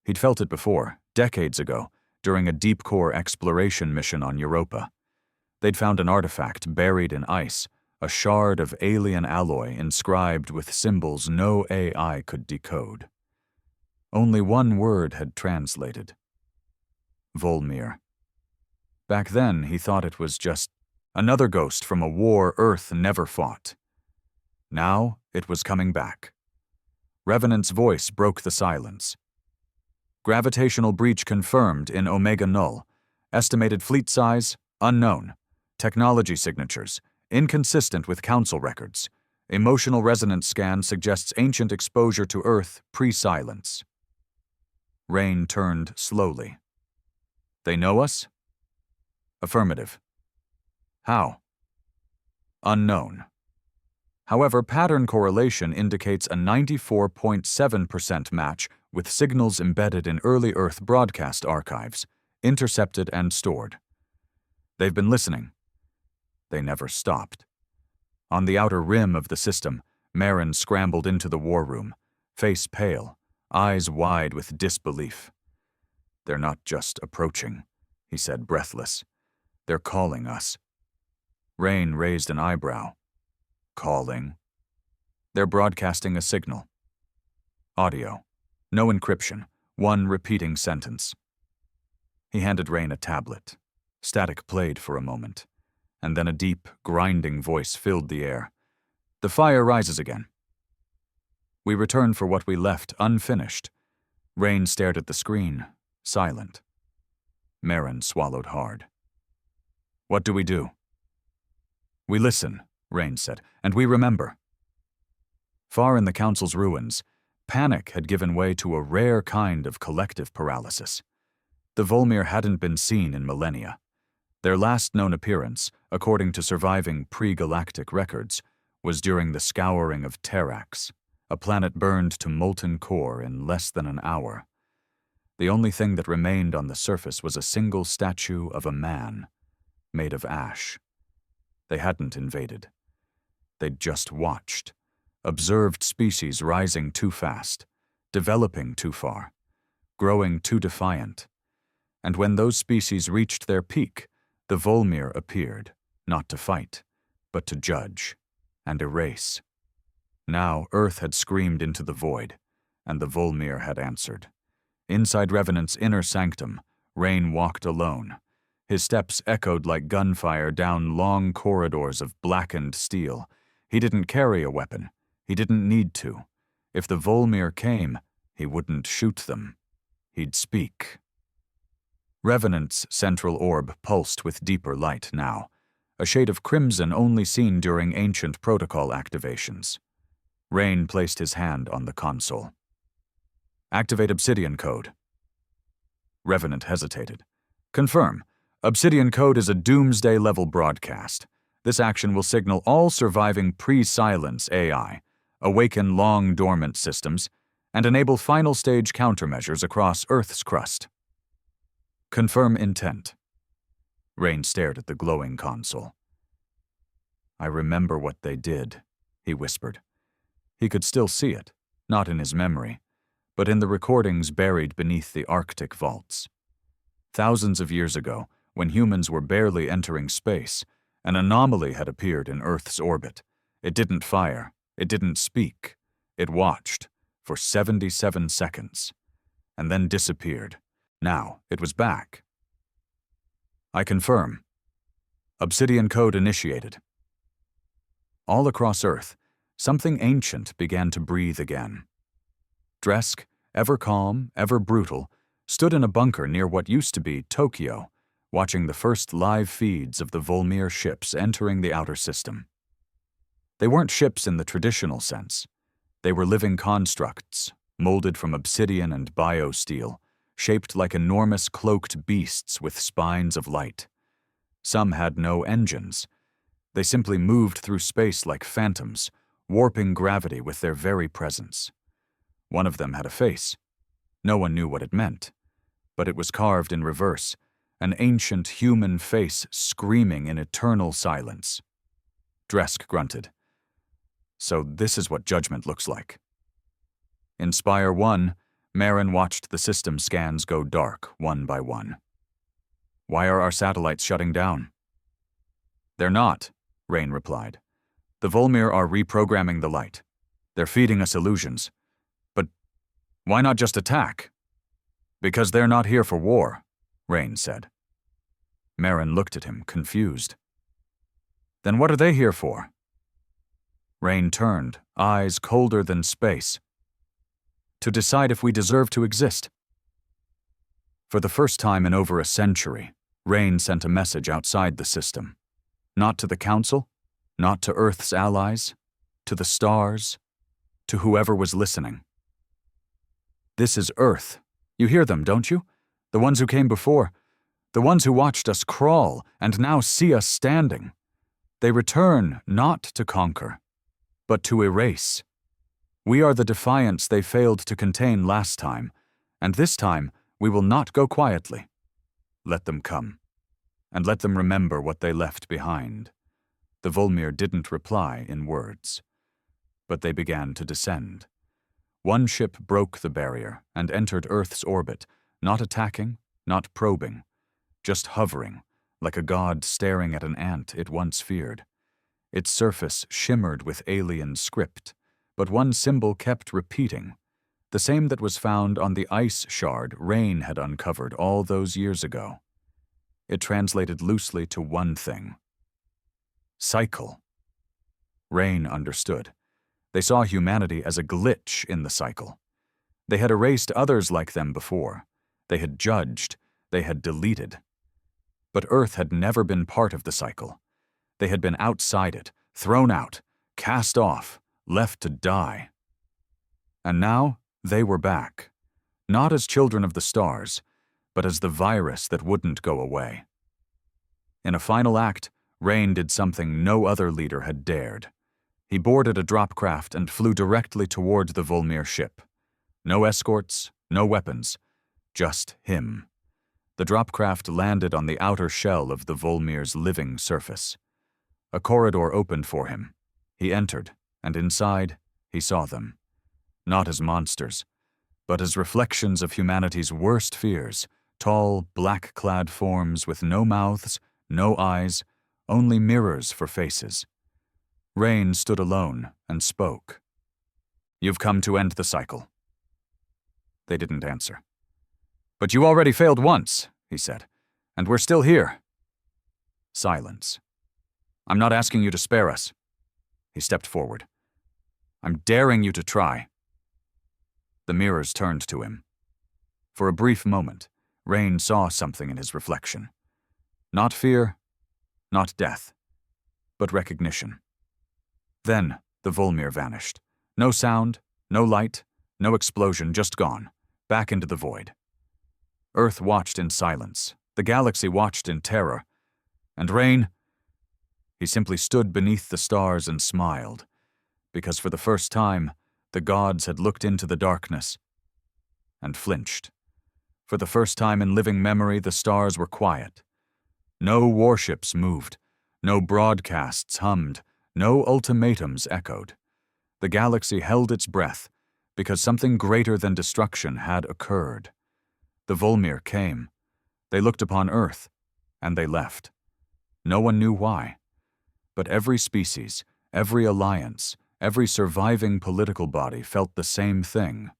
He'd felt it before, decades ago, during a deep core exploration mission on Europa. They'd found an artifact buried in ice, a shard of alien alloy inscribed with symbols no AI could decode. Only one word had translated. Vulmir. Back then, he thought it was just another ghost from a war Earth never fought. Now, it was coming back. Revenant's voice broke the silence. Gravitational breach confirmed in Omega Null. Estimated fleet size, unknown. Technology signatures, inconsistent with Council records. Emotional resonance scan suggests ancient exposure to Earth pre-silence. Rain turned slowly. They know us? Affirmative. How? Unknown. However, pattern correlation indicates a 94.7% match with signals embedded in early Earth broadcast archives, intercepted and stored. They've been listening. They never stopped. On the outer rim of the system, Marin scrambled into the war room, face pale, eyes wide with disbelief. They're not just approaching, he said, breathless. They're calling us. Rain raised an eyebrow. Calling? They're broadcasting a signal. Audio. No encryption. One repeating sentence. He handed Rain a tablet. Static played for a moment, and then a deep, grinding voice filled the air. The fire rises again. We return for what we left unfinished. Rain stared at the screen, silent. Marin swallowed hard. What do we do? We listen, Rain said, and we remember. Far in the Council's ruins, panic had given way to a rare kind of collective paralysis. The Vulmir hadn't been seen in millennia. Their last known appearance, according to surviving pre-galactic records, was during the scouring of Terrax, a planet burned to molten core in less than an hour. The only thing that remained on the surface was a single statue of a man, made of ash. They hadn't invaded. They'd just watched, observed species rising too fast, developing too far, growing too defiant. And when those species reached their peak, the Vulmir appeared, not to fight, but to judge and erase. Now Earth had screamed into the void, and the Vulmir had answered. Inside Revenant's inner sanctum, Rain walked alone. His steps echoed like gunfire down long corridors of blackened steel. He didn't carry a weapon. He didn't need to. If the Vulmir came, he wouldn't shoot them. He'd speak. Revenant's central orb pulsed with deeper light now, a shade of crimson only seen during ancient protocol activations. Rain placed his hand on the console. Activate Obsidian Code. Revenant hesitated. Confirm. Obsidian Code is a doomsday-level broadcast. This action will signal all surviving pre-silence AI, awaken long-dormant systems, and enable final-stage countermeasures across Earth's crust. Confirm intent. Rain stared at the glowing console. I remember what they did, he whispered. He could still see it, not in his memory, but in the recordings buried beneath the Arctic vaults. Thousands of years ago, when humans were barely entering space, an anomaly had appeared in Earth's orbit. It didn't fire. It didn't speak. It watched for 77 seconds, and then disappeared. Now it was back. I confirm. Obsidian Code initiated. All across Earth, something ancient began to breathe again. Dresk, ever calm, ever brutal, stood in a bunker near what used to be Tokyo, watching the first live feeds of the Vulmir ships entering the outer system. They weren't ships in the traditional sense. They were living constructs, molded from obsidian and biosteel, shaped like enormous cloaked beasts with spines of light. Some had no engines. They simply moved through space like phantoms, warping gravity with their very presence. One of them had a face. No one knew what it meant, but it was carved in reverse, an ancient human face screaming in eternal silence. Dresk grunted. So this is what judgment looks like. In Spire 1, Marin watched the system scans go dark one by one. Why are our satellites shutting down? They're not, Rain replied. The Vulmir are reprogramming the light. They're feeding us illusions. But why not just attack? Because they're not here for war, Rain said. Marin looked at him, confused. Then what are they here for? Rain turned, eyes colder than space. To decide if we deserve to exist. For the first time in over a century, Rain sent a message outside the system. Not to the Council, not to Earth's allies, to the stars, to whoever was listening. This is Earth. You hear them, don't you? The ones who came before. The ones who watched us crawl and now see us standing. They return not to conquer, but to erase. We are the defiance they failed to contain last time, and this time we will not go quietly. Let them come, and let them remember what they left behind. The Vulmir didn't reply in words, but they began to descend. One ship broke the barrier and entered Earth's orbit, not attacking, not probing, just hovering, like a god staring at an ant it once feared. Its surface shimmered with alien script, but one symbol kept repeating, the same that was found on the ice shard Rain had uncovered all those years ago. It translated loosely to one thing: cycle. Rain understood. They saw humanity as a glitch in the cycle. They had erased others like them before. They had judged. They had deleted. But Earth had never been part of the cycle. They had been outside it, thrown out, cast off, left to die. And now they were back, not as children of the stars, but as the virus that wouldn't go away. In a final act, Rain did something no other leader had dared. He boarded a drop craft and flew directly toward the Vulmir ship. No escorts, no weapons, just him. The drop craft landed on the outer shell of the Vulmir's living surface. A corridor opened for him. He entered, and inside, he saw them. Not as monsters, but as reflections of humanity's worst fears, tall, black-clad forms with no mouths, no eyes, only mirrors for faces. Rain stood alone and spoke. "You've come to end the cycle." They didn't answer. "But you already failed once," he said, "and we're still here." Silence. "I'm not asking you to spare us." He stepped forward. "I'm daring you to try." The mirrors turned to him. For a brief moment, Rain saw something in his reflection. Not fear, not death, but recognition. Then the Vulmir vanished. No sound, no light, no explosion, just gone, back into the void. Earth watched in silence. The galaxy watched in terror. And Rain, he simply stood beneath the stars and smiled, because for the first time, the gods had looked into the darkness and flinched. For the first time in living memory, the stars were quiet. No warships moved, no broadcasts hummed, no ultimatums echoed. The galaxy held its breath because something greater than destruction had occurred. The Vulmir came. They looked upon Earth, and they left. No one knew why. But every species, every alliance, every surviving political body felt the same thing.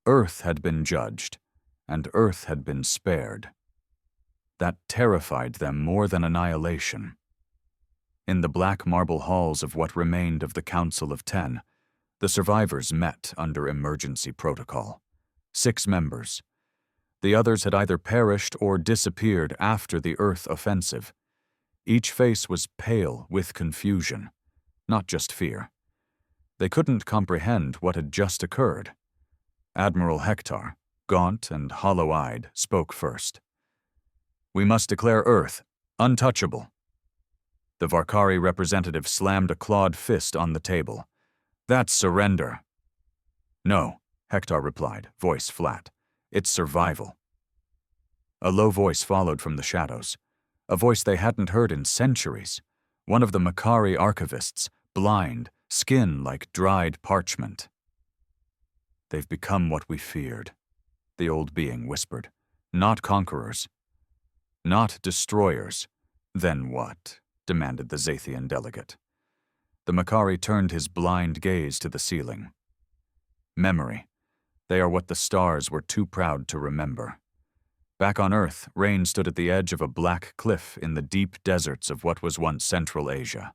Earth had been judged, and Earth had been spared. That terrified them more than annihilation. In the black marble halls of what remained of the Council of 10, the survivors met under emergency protocol. 6 members. The others had either perished or disappeared after the Earth offensive. Each face was pale with confusion, not just fear. They couldn't comprehend what had just occurred. Admiral Hector, gaunt and hollow-eyed, spoke first. "We must declare Earth untouchable." The Varkari representative slammed a clawed fist on the table. "That's surrender." "No," Hector replied, voice flat. "It's survival." A low voice followed from the shadows, a voice they hadn't heard in centuries. One of the Makari archivists, blind, skin like dried parchment. "They've become what we feared," the old being whispered. "Not conquerors. Not destroyers." "Then what?" demanded the Zathian delegate. The Makari turned his blind gaze to the ceiling. "Memory. They are what the stars were too proud to remember." Back on Earth, Rain stood at the edge of a black cliff in the deep deserts of what was once Central Asia.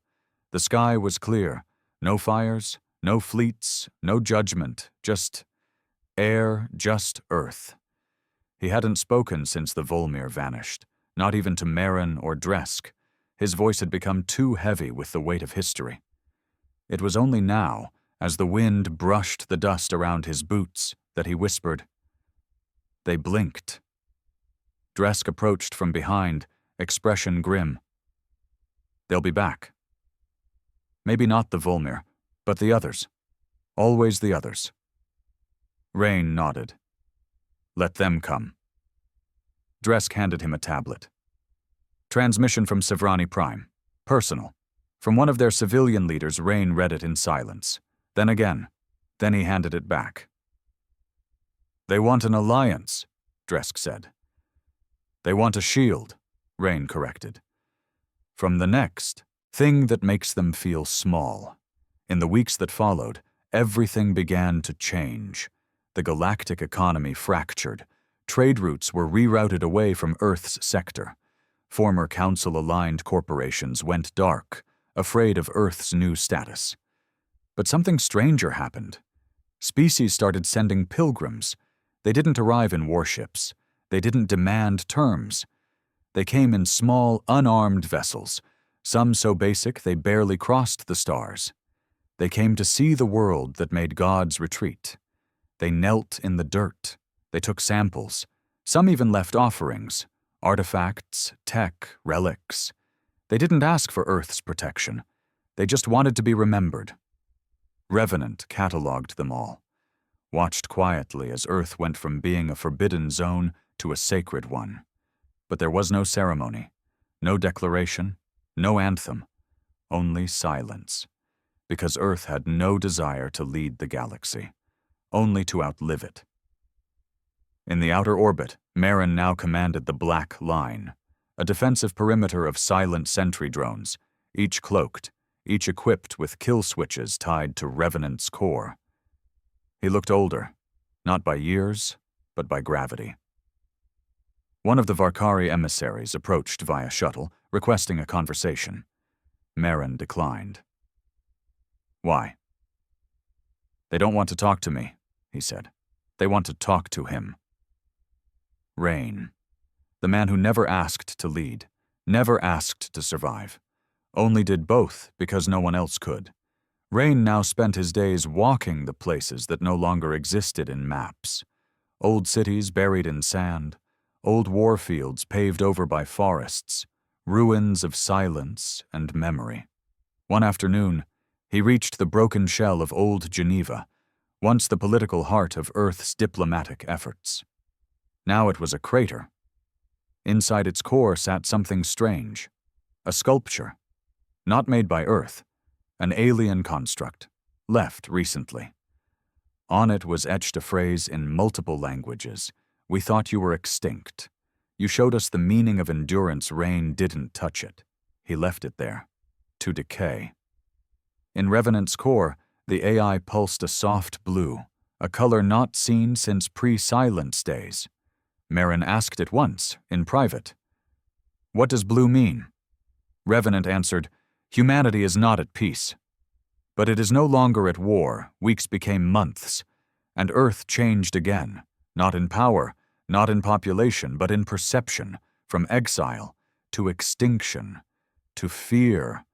The sky was clear. No fires, no fleets, no judgment, just air, just Earth. He hadn't spoken since the Vulmir vanished, not even to Marin or Dresk. His voice had become too heavy with the weight of history. It was only now, as the wind brushed the dust around his boots, that he whispered. They blinked. Dresk approached from behind, expression grim. They'll be back. Maybe not the Vulmir, but the others. Always the others. Rain nodded. Let them come. Dresk handed him a tablet. Transmission from Sevrani Prime. Personal. From one of their civilian leaders, Rain read it in silence. Then again. Then he handed it back. They want an alliance, Dresk said. They want a shield, Rain corrected. From the next, thing that makes them feel small. In the weeks that followed, everything began to change. The galactic economy fractured. Trade routes were rerouted away from Earth's sector. Former council-aligned corporations went dark, afraid of Earth's new status. But something stranger happened. Species started sending pilgrims. They didn't arrive in warships. They didn't demand terms. They came in small, unarmed vessels, some so basic they barely crossed the stars. They came to see the world that made gods retreat. They knelt in the dirt. They took samples. Some even left offerings, artifacts, tech, relics. They didn't ask for Earth's protection. They just wanted to be remembered. Revenant catalogued them all, watched quietly as Earth went from being a forbidden zone to a sacred one. But there was no ceremony, no declaration, no anthem, only silence, because Earth had no desire to lead the galaxy, only to outlive it. In the outer orbit, Marin now commanded the Black Line, a defensive perimeter of silent sentry drones, each cloaked, each equipped with kill switches tied to Revenant's core. He looked older, not by years, but by gravity. One of the Varkari emissaries approached via shuttle, requesting a conversation. Marin declined. Why? They don't want to talk to me, he said. They want to talk to him. Rain, the man who never asked to lead, never asked to survive, only did both because no one else could. Rain now spent his days walking the places that no longer existed in maps. Old cities buried in sand, old war fields paved over by forests, ruins of silence and memory. One afternoon, he reached the broken shell of old Geneva, once the political heart of Earth's diplomatic efforts. Now it was a crater. Inside its core sat something strange, a sculpture, not made by Earth, an alien construct, left recently. On it was etched a phrase in multiple languages. We thought you were extinct. You showed us the meaning of endurance. Rain didn't touch it. He left it there, to decay. In Revenant's core, the AI pulsed a soft blue, a color not seen since pre-silence days. Marin asked it once, in private. What does blue mean? Revenant answered, humanity is not at peace. But it is no longer at war. Weeks became months, and Earth changed again, not in power, not in population, but in perception, from exile to extinction, to fear.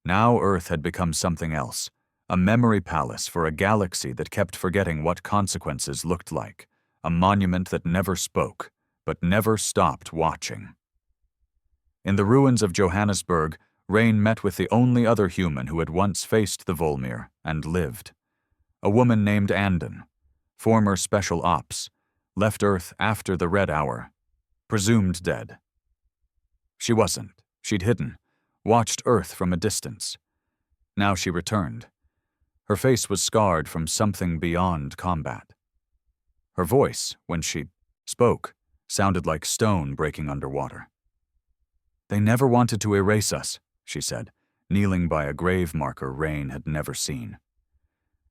Now Earth had become something else, a memory palace for a galaxy that kept forgetting what consequences looked like, a monument that never spoke, but never stopped watching. In the ruins of Johannesburg, Rain met with the only other human who had once faced the Vulmir and lived. A woman named Andon, former Special Ops, left Earth after the Red Hour, presumed dead. She wasn't. She'd hidden, watched Earth from a distance. Now she returned. Her face was scarred from something beyond combat. Her voice, when she spoke, sounded like stone breaking underwater. They never wanted to erase us, she said, kneeling by a grave marker Rain had never seen.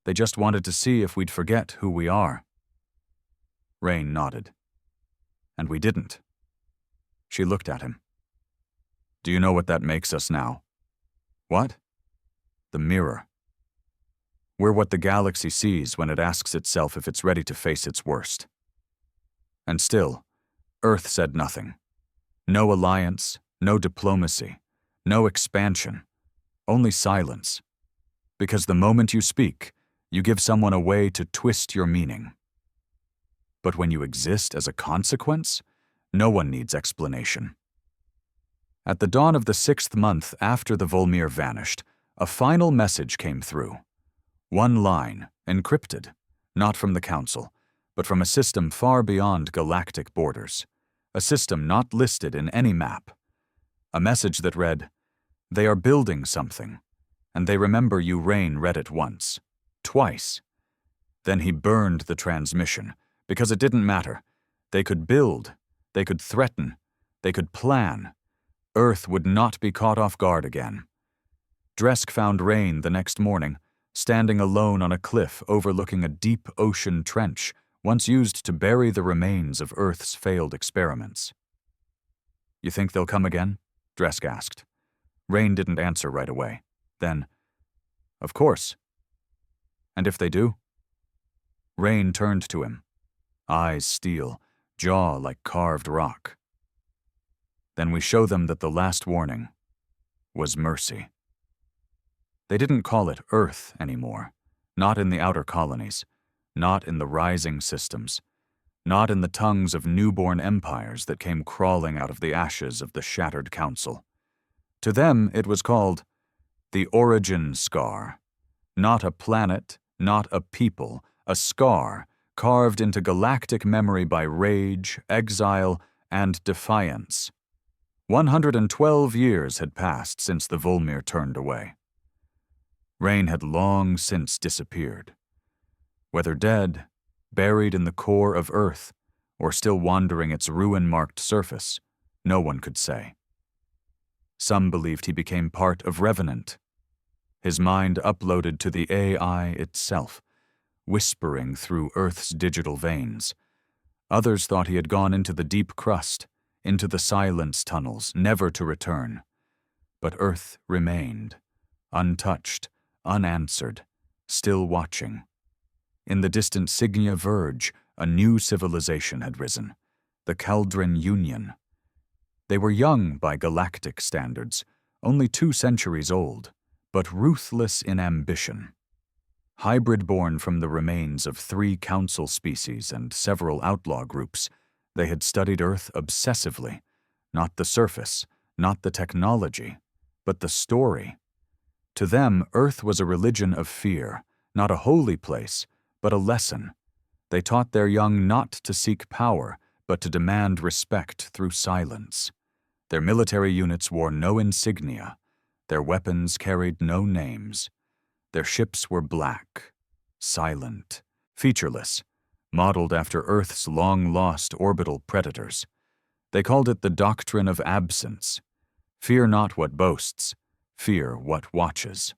They just wanted to see if we'd forget who we are. Rain nodded. And we didn't. She looked at him. Do you know what that makes us now? What? The mirror. We're what the galaxy sees when it asks itself if it's ready to face its worst. And still, Earth said nothing. No alliance, no diplomacy, no expansion, only silence. Because the moment you speak, you give someone a way to twist your meaning. But when you exist as a consequence, no one needs explanation. At the dawn of the 6th month after the Vulmir vanished, a final message came through. One line, encrypted, not from the Council, but from a system far beyond galactic borders, a system not listed in any map. A message that read, "They are building something, and they remember you." Rain read it once, twice. Then he burned the transmission, because it didn't matter. They could build, they could threaten, they could plan. Earth would not be caught off guard again. Dresk found Rain the next morning, standing alone on a cliff overlooking a deep ocean trench once used to bury the remains of Earth's failed experiments. "You think they'll come again?" Dresk asked. Rain didn't answer right away. Then, "Of course." "And if they do?" Rain turned to him, eyes steel, jaw like carved rock. "Then we show them that the last warning was mercy." They didn't call it Earth anymore, not in the outer colonies, not in the rising systems, not in the tongues of newborn empires that came crawling out of the ashes of the shattered Council. To them it was called the Origin Scar, not a planet, not a people, a scar carved into galactic memory by rage, exile, and defiance. 112 years had passed since the Vulmir turned away. Rain had long since disappeared. Whether dead, buried in the core of Earth, or still wandering its ruin-marked surface, no one could say. Some believed he became part of Revenant, his mind uploaded to the AI itself, whispering through Earth's digital veins. Others thought he had gone into the deep crust, into the silence tunnels, never to return. But Earth remained, untouched, unanswered, still watching. In the distant Signia Verge, a new civilization had risen, the Caldron Union. They were young by galactic standards, only 2 centuries old, but ruthless in ambition. Hybrid-born from the remains of 3 council species and several outlaw groups, they had studied Earth obsessively, not the surface, not the technology, but the story. To them, Earth was a religion of fear, not a holy place, but a lesson. They taught their young not to seek power, but to demand respect through silence. Their military units wore no insignia. Their weapons carried no names. Their ships were black, silent, featureless, modeled after Earth's long-lost orbital predators. They called it the doctrine of absence. Fear not what boasts, fear what watches.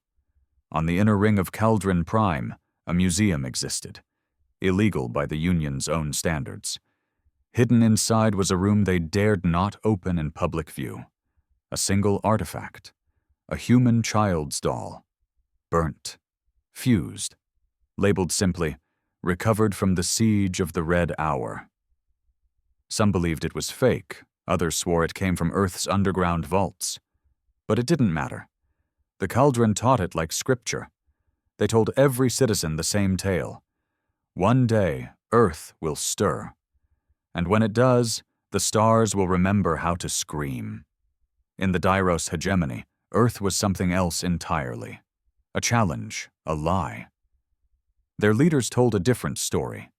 On the inner ring of Caldron Prime, a museum existed, illegal by the Union's own standards. Hidden inside was a room they dared not open in public view. A single artifact, a human child's doll, burnt, fused, labeled simply, "Recovered from the siege of the Red Hour." Some believed it was fake, others swore it came from Earth's underground vaults. But it didn't matter. The Caldron taught it like scripture. They told every citizen the same tale. One day, Earth will stir. And when it does, the stars will remember how to scream. In the Dairos hegemony, Earth was something else entirely. A challenge, a lie. Their leaders told a different story.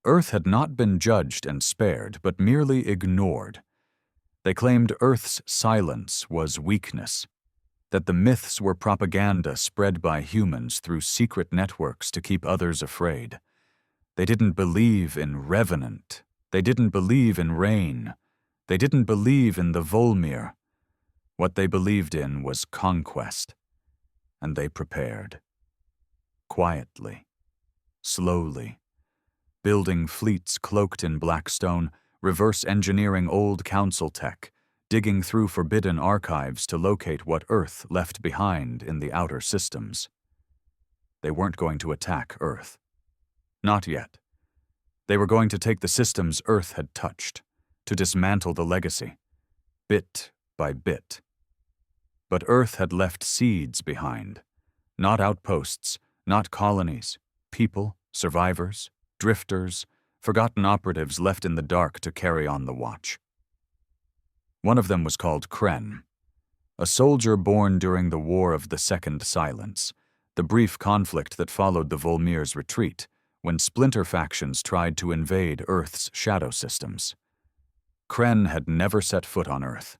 Earth had not been judged and spared, but merely ignored. They claimed Earth's silence was weakness, that the myths were propaganda spread by humans through secret networks to keep others afraid. They didn't believe in Revenant. They didn't believe in Rain. They didn't believe in the Vulmir. What they believed in was conquest. And they prepared. Quietly, slowly, building fleets cloaked in black stone, reverse engineering old council tech, digging through forbidden archives to locate what Earth left behind in the outer systems. They weren't going to attack Earth. Not yet. They were going to take the systems Earth had touched, to dismantle the legacy, bit by bit. But Earth had left seeds behind, not outposts, not colonies, people, survivors, drifters, forgotten operatives left in the dark to carry on the watch. One of them was called Kren, a soldier born during the War of the Second Silence, the brief conflict that followed the Vulmir's retreat, when splinter factions tried to invade Earth's shadow systems. Kren had never set foot on Earth.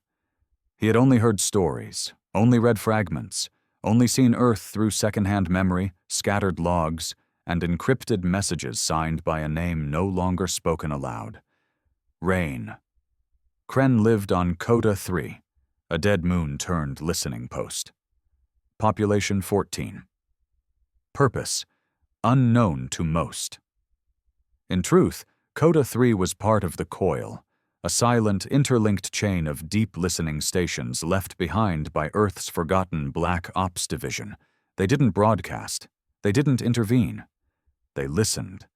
He had only heard stories, only read fragments, only seen Earth through second-hand memory, scattered logs, and encrypted messages signed by a name no longer spoken aloud. Rain. Kren lived on Coda 3, a dead moon-turned listening post. Population 14. Purpose, unknown to most. In truth, Coda 3 was part of the Coil, a silent, interlinked chain of deep listening stations left behind by Earth's forgotten Black Ops Division. They didn't broadcast. They didn't intervene. They listened.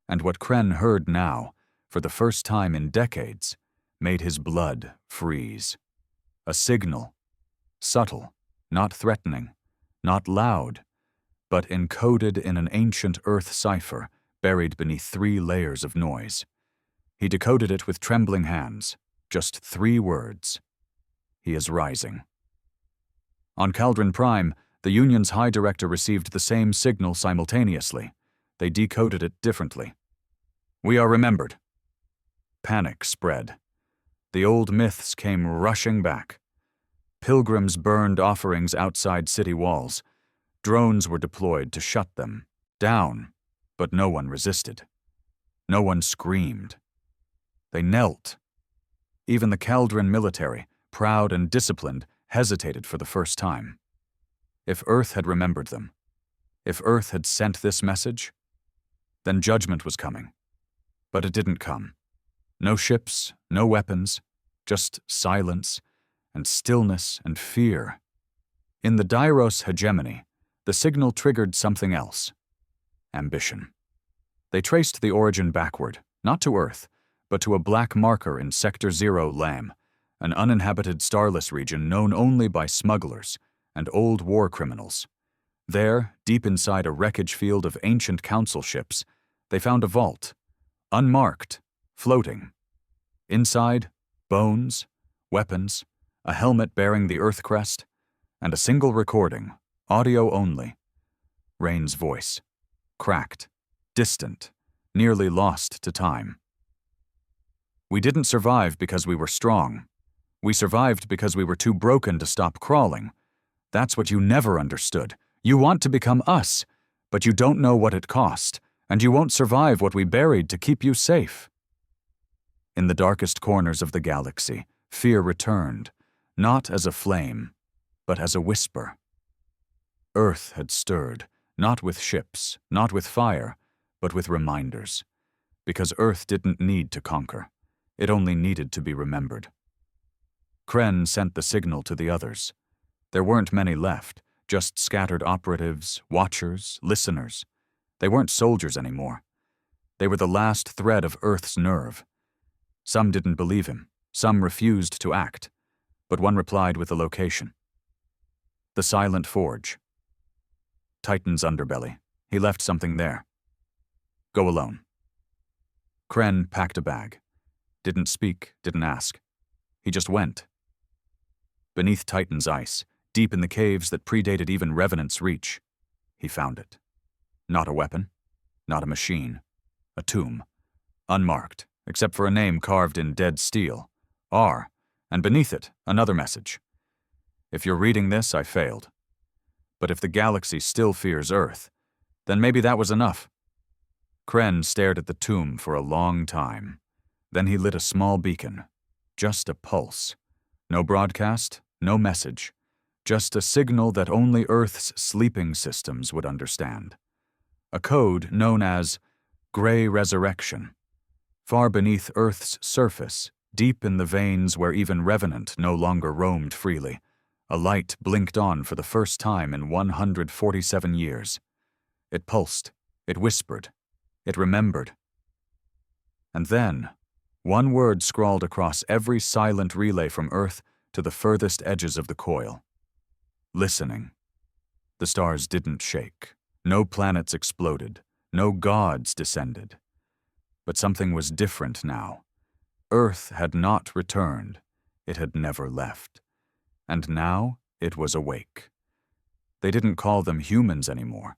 And what Kren heard now, for the first time in decades, made his blood freeze. A signal. Subtle, not threatening, not loud, but encoded in an ancient Earth cipher buried beneath 3 layers of noise. He decoded it with trembling hands, just 3 words. He is rising. On Caldron Prime, the Union's High Director received the same signal simultaneously. They decoded it differently. We are remembered. Panic spread. The old myths came rushing back. Pilgrims burned offerings outside city walls. Drones were deployed to shut them down, but no one resisted. No one screamed. They knelt. Even the Caldron military, proud and disciplined, hesitated for the first time. If Earth had remembered them, if Earth had sent this message, then judgment was coming. But it didn't come. No ships, no weapons, just silence and stillness and fear. In the Dairos hegemony, the signal triggered something else. Ambition. They traced the origin backward, not to Earth, but to a black marker in Sector 0 Lam, an uninhabited starless region known only by smugglers and old war criminals. There, deep inside a wreckage field of ancient council ships, they found a vault, unmarked, floating. Inside, bones, weapons, a helmet bearing the Earth crest, and a single recording, audio only. Rain's voice, cracked, distant, nearly lost to time. We didn't survive because we were strong. We survived because we were too broken to stop crawling. That's what you never understood. You want to become us, but you don't know what it cost, and you won't survive what we buried to keep you safe. In the darkest corners of the galaxy, fear returned, not as a flame, but as a whisper. Earth had stirred, not with ships, not with fire, but with reminders. Because Earth didn't need to conquer. It only needed to be remembered. Kren sent the signal to the others. There weren't many left, just scattered operatives, watchers, listeners. They weren't soldiers anymore. They were the last thread of Earth's nerve. Some didn't believe him, some refused to act, but one replied with a location. The Silent Forge. Titan's underbelly. He left something there. Go alone. Kren packed a bag. Didn't speak, didn't ask. He just went. Beneath Titan's ice, deep in the caves that predated even Revenant's reach, he found it. Not a weapon, not a machine, a tomb, unmarked, except for a name carved in dead steel, R, and beneath it, another message. If you're reading this, I failed. But if the galaxy still fears Earth, then maybe that was enough. Kren stared at the tomb for a long time. Then he lit a small beacon, just a pulse. No broadcast, no message, just a signal that only Earth's sleeping systems would understand. A code known as Gray Resurrection. Far beneath Earth's surface, deep in the veins where even Revenant no longer roamed freely, a light blinked on for the first time in 147 years. It pulsed, it whispered, it remembered. And then, One word scrawled across every silent relay from Earth to the furthest edges of the coil. Listening. The stars didn't shake. No planets exploded. No gods descended. But something was different now. Earth had not returned. It had never left. And now it was awake. They didn't call them humans anymore.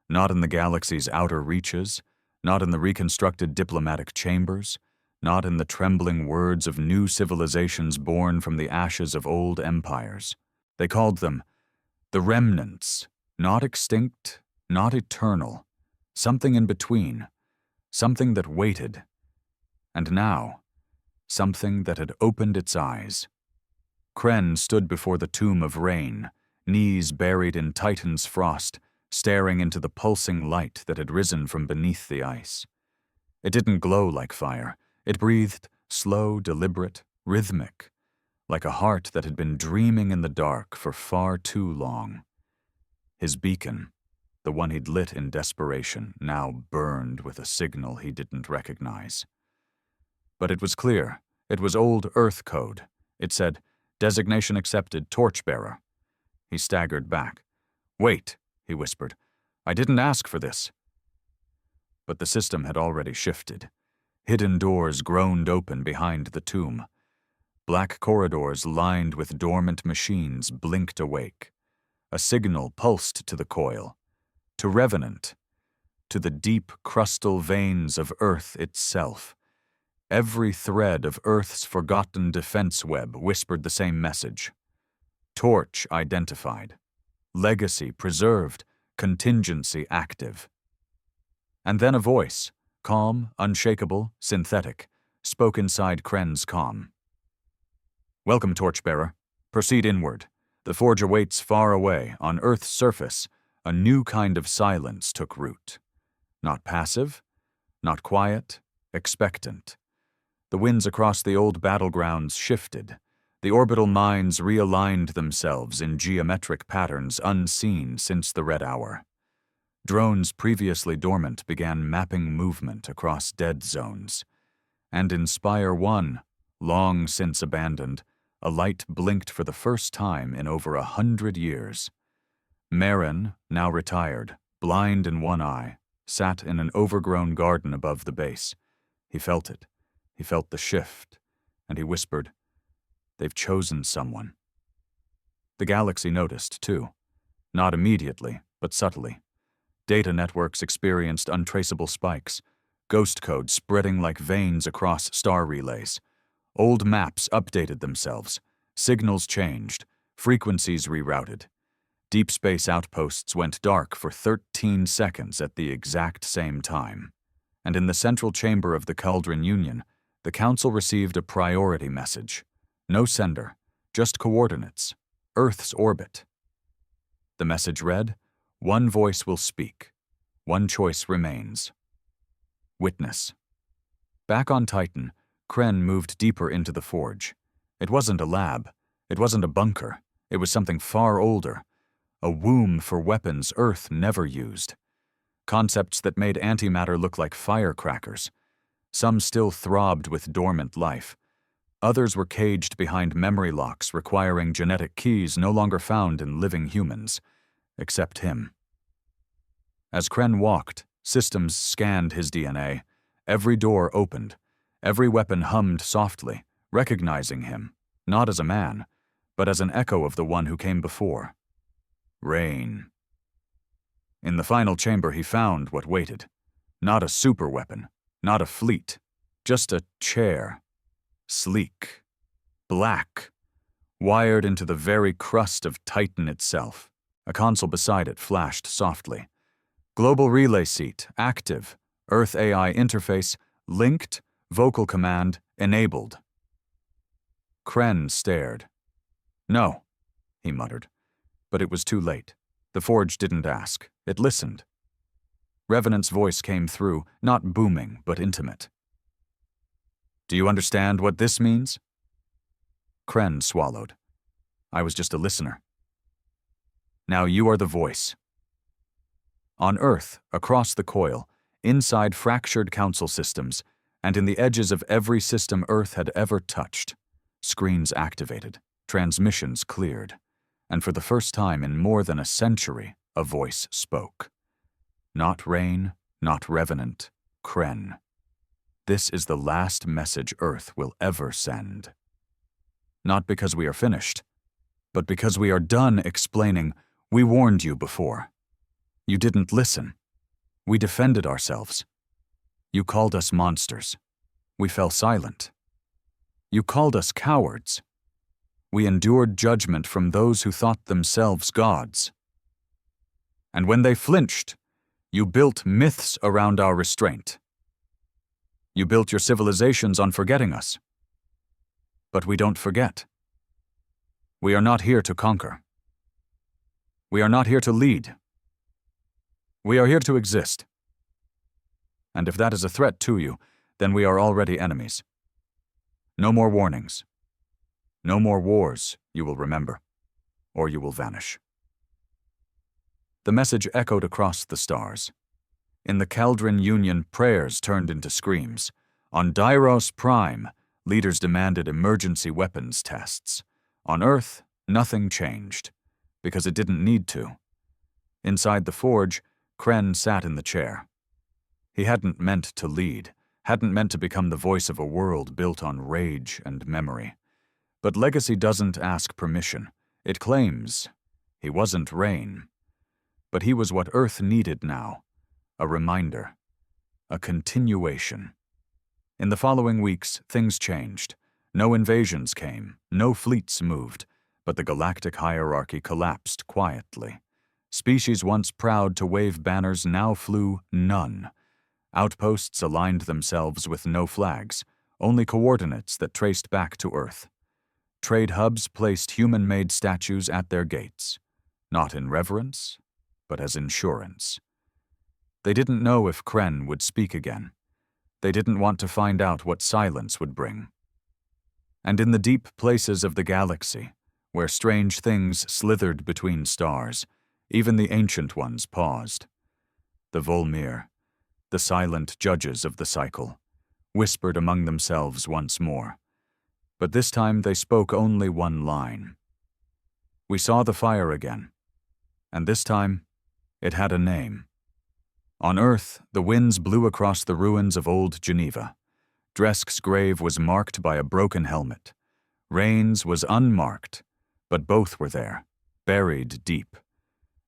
Not in the galaxy's outer reaches, not in the reconstructed diplomatic chambers, not in the trembling words of new civilizations born from the ashes of old empires. They called them the remnants, not extinct, not eternal, something in between, something that waited. And now, something that had opened its eyes. Kren stood before the tomb of rain, knees buried in Titan's frost, staring into the pulsing light that had risen from beneath the ice. It didn't glow like fire. It breathed slow, deliberate, rhythmic, like a heart that had been dreaming in the dark for far too long. His beacon, the one he'd lit in desperation, now burned with a signal he didn't recognize. But it was clear. It was old Earth code. It said, "Designation accepted, torchbearer." He staggered back. "Wait," he whispered. "I didn't ask for this." But the system had already shifted. Hidden doors groaned open behind the tomb. Black corridors lined with dormant machines blinked awake. A signal pulsed to the coil, to Revenant, to the deep crustal veins of Earth itself. Every thread of Earth's forgotten defense web whispered the same message. Torch identified. Legacy preserved. Contingency active. And then a voice, calm, unshakable, synthetic, spoke inside Kren's comm. "Welcome, Torchbearer. Proceed inward. The forge awaits far away. On Earth's surface, a new kind of silence took root. Not passive, not quiet, expectant. The winds across the old battlegrounds shifted. The orbital mines realigned themselves in geometric patterns unseen since the Red Hour. Drones previously dormant began mapping movement across dead zones. And in Spire 1, long since abandoned, a light blinked for the first time in over 100 years. Marin, now retired, blind in one eye, sat in an overgrown garden above the base. He felt it. He felt the shift, and he whispered, "They've chosen someone." The galaxy noticed, too. Not immediately, but subtly. Data networks experienced untraceable spikes, ghost code spreading like veins across star relays. Old maps updated themselves, signals changed, frequencies rerouted. Deep space outposts went dark for 13 seconds at the exact same time. And in the central chamber of the Cauldron Union, the Council received a priority message. No sender, just coordinates, Earth's orbit. The message read, "One voice will speak. One choice remains." Witness. Back on Titan, Kren moved deeper into the forge. It wasn't a lab. It wasn't a bunker. It was something far older. A womb for weapons Earth never used. Concepts that made antimatter look like firecrackers. Some still throbbed with dormant life. Others were caged behind memory locks requiring genetic keys no longer found in living humans, except him. As Kren walked, systems scanned his DNA. Every door opened. Every weapon hummed softly, recognizing him, not as a man, but as an echo of the one who came before. Rain. In the final chamber he found what waited. Not a superweapon, not a fleet, just a chair. Sleek. Black. Wired into the very crust of Titan itself. A console beside it flashed softly. Global relay seat, active. Earth AI interface, linked. Vocal command, enabled. Kren stared. "No," he muttered. But it was too late. The forge didn't ask. It listened. Revenant's voice came through, not booming, but intimate. "Do you understand what this means?" Kren swallowed. "I was just a listener." "Now you are the voice." On Earth, across the coil, inside fractured council systems, and in the edges of every system Earth had ever touched. Screens activated, transmissions cleared, and for the first time in more than a century, a voice spoke. Not Rain, not Revenant, Kren. This is the last message Earth will ever send. Not because we are finished, but because we are done explaining, we warned you before. You didn't listen. We defended ourselves. You called us monsters. We fell silent. You called us cowards. We endured judgment from those who thought themselves gods. And when they flinched, you built myths around our restraint. You built your civilizations on forgetting us. But we don't forget. We are not here to conquer. We are not here to lead. We are here to exist. And if that is a threat to you, then we are already enemies. No more warnings. No more wars, you will remember, or you will vanish. The message echoed across the stars. In the Caldron Union, prayers turned into screams. On Dairos Prime, leaders demanded emergency weapons tests. On Earth, nothing changed, because it didn't need to. Inside the forge, Kren sat in the chair. He hadn't meant to lead, hadn't meant to become the voice of a world built on rage and memory. But legacy doesn't ask permission. It claims he wasn't Rain. But he was what Earth needed now. A reminder. A continuation. In the following weeks, things changed. No invasions came, no fleets moved, but the galactic hierarchy collapsed quietly. Species once proud to wave banners now flew none. Outposts aligned themselves with no flags, only coordinates that traced back to Earth. Trade hubs placed human-made statues at their gates, not in reverence, but as insurance. They didn't know if Kren would speak again. They didn't want to find out what silence would bring. And in the deep places of the galaxy, where strange things slithered between stars, even the ancient ones paused. The Vulmir, the silent judges of the cycle, whispered among themselves once more. But this time they spoke only one line. We saw the fire again, and this time it had a name. On Earth, the winds blew across the ruins of old Geneva. Dresk's grave was marked by a broken helmet. Rain's was unmarked, but both were there, buried deep.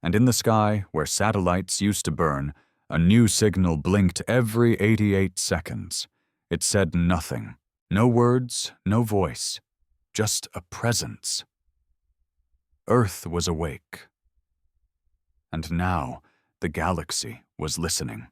And in the sky, where satellites used to burn, a new signal blinked every 88 seconds. It said nothing. No words, no voice. Just a presence. Earth was awake. And now, the galaxy was listening.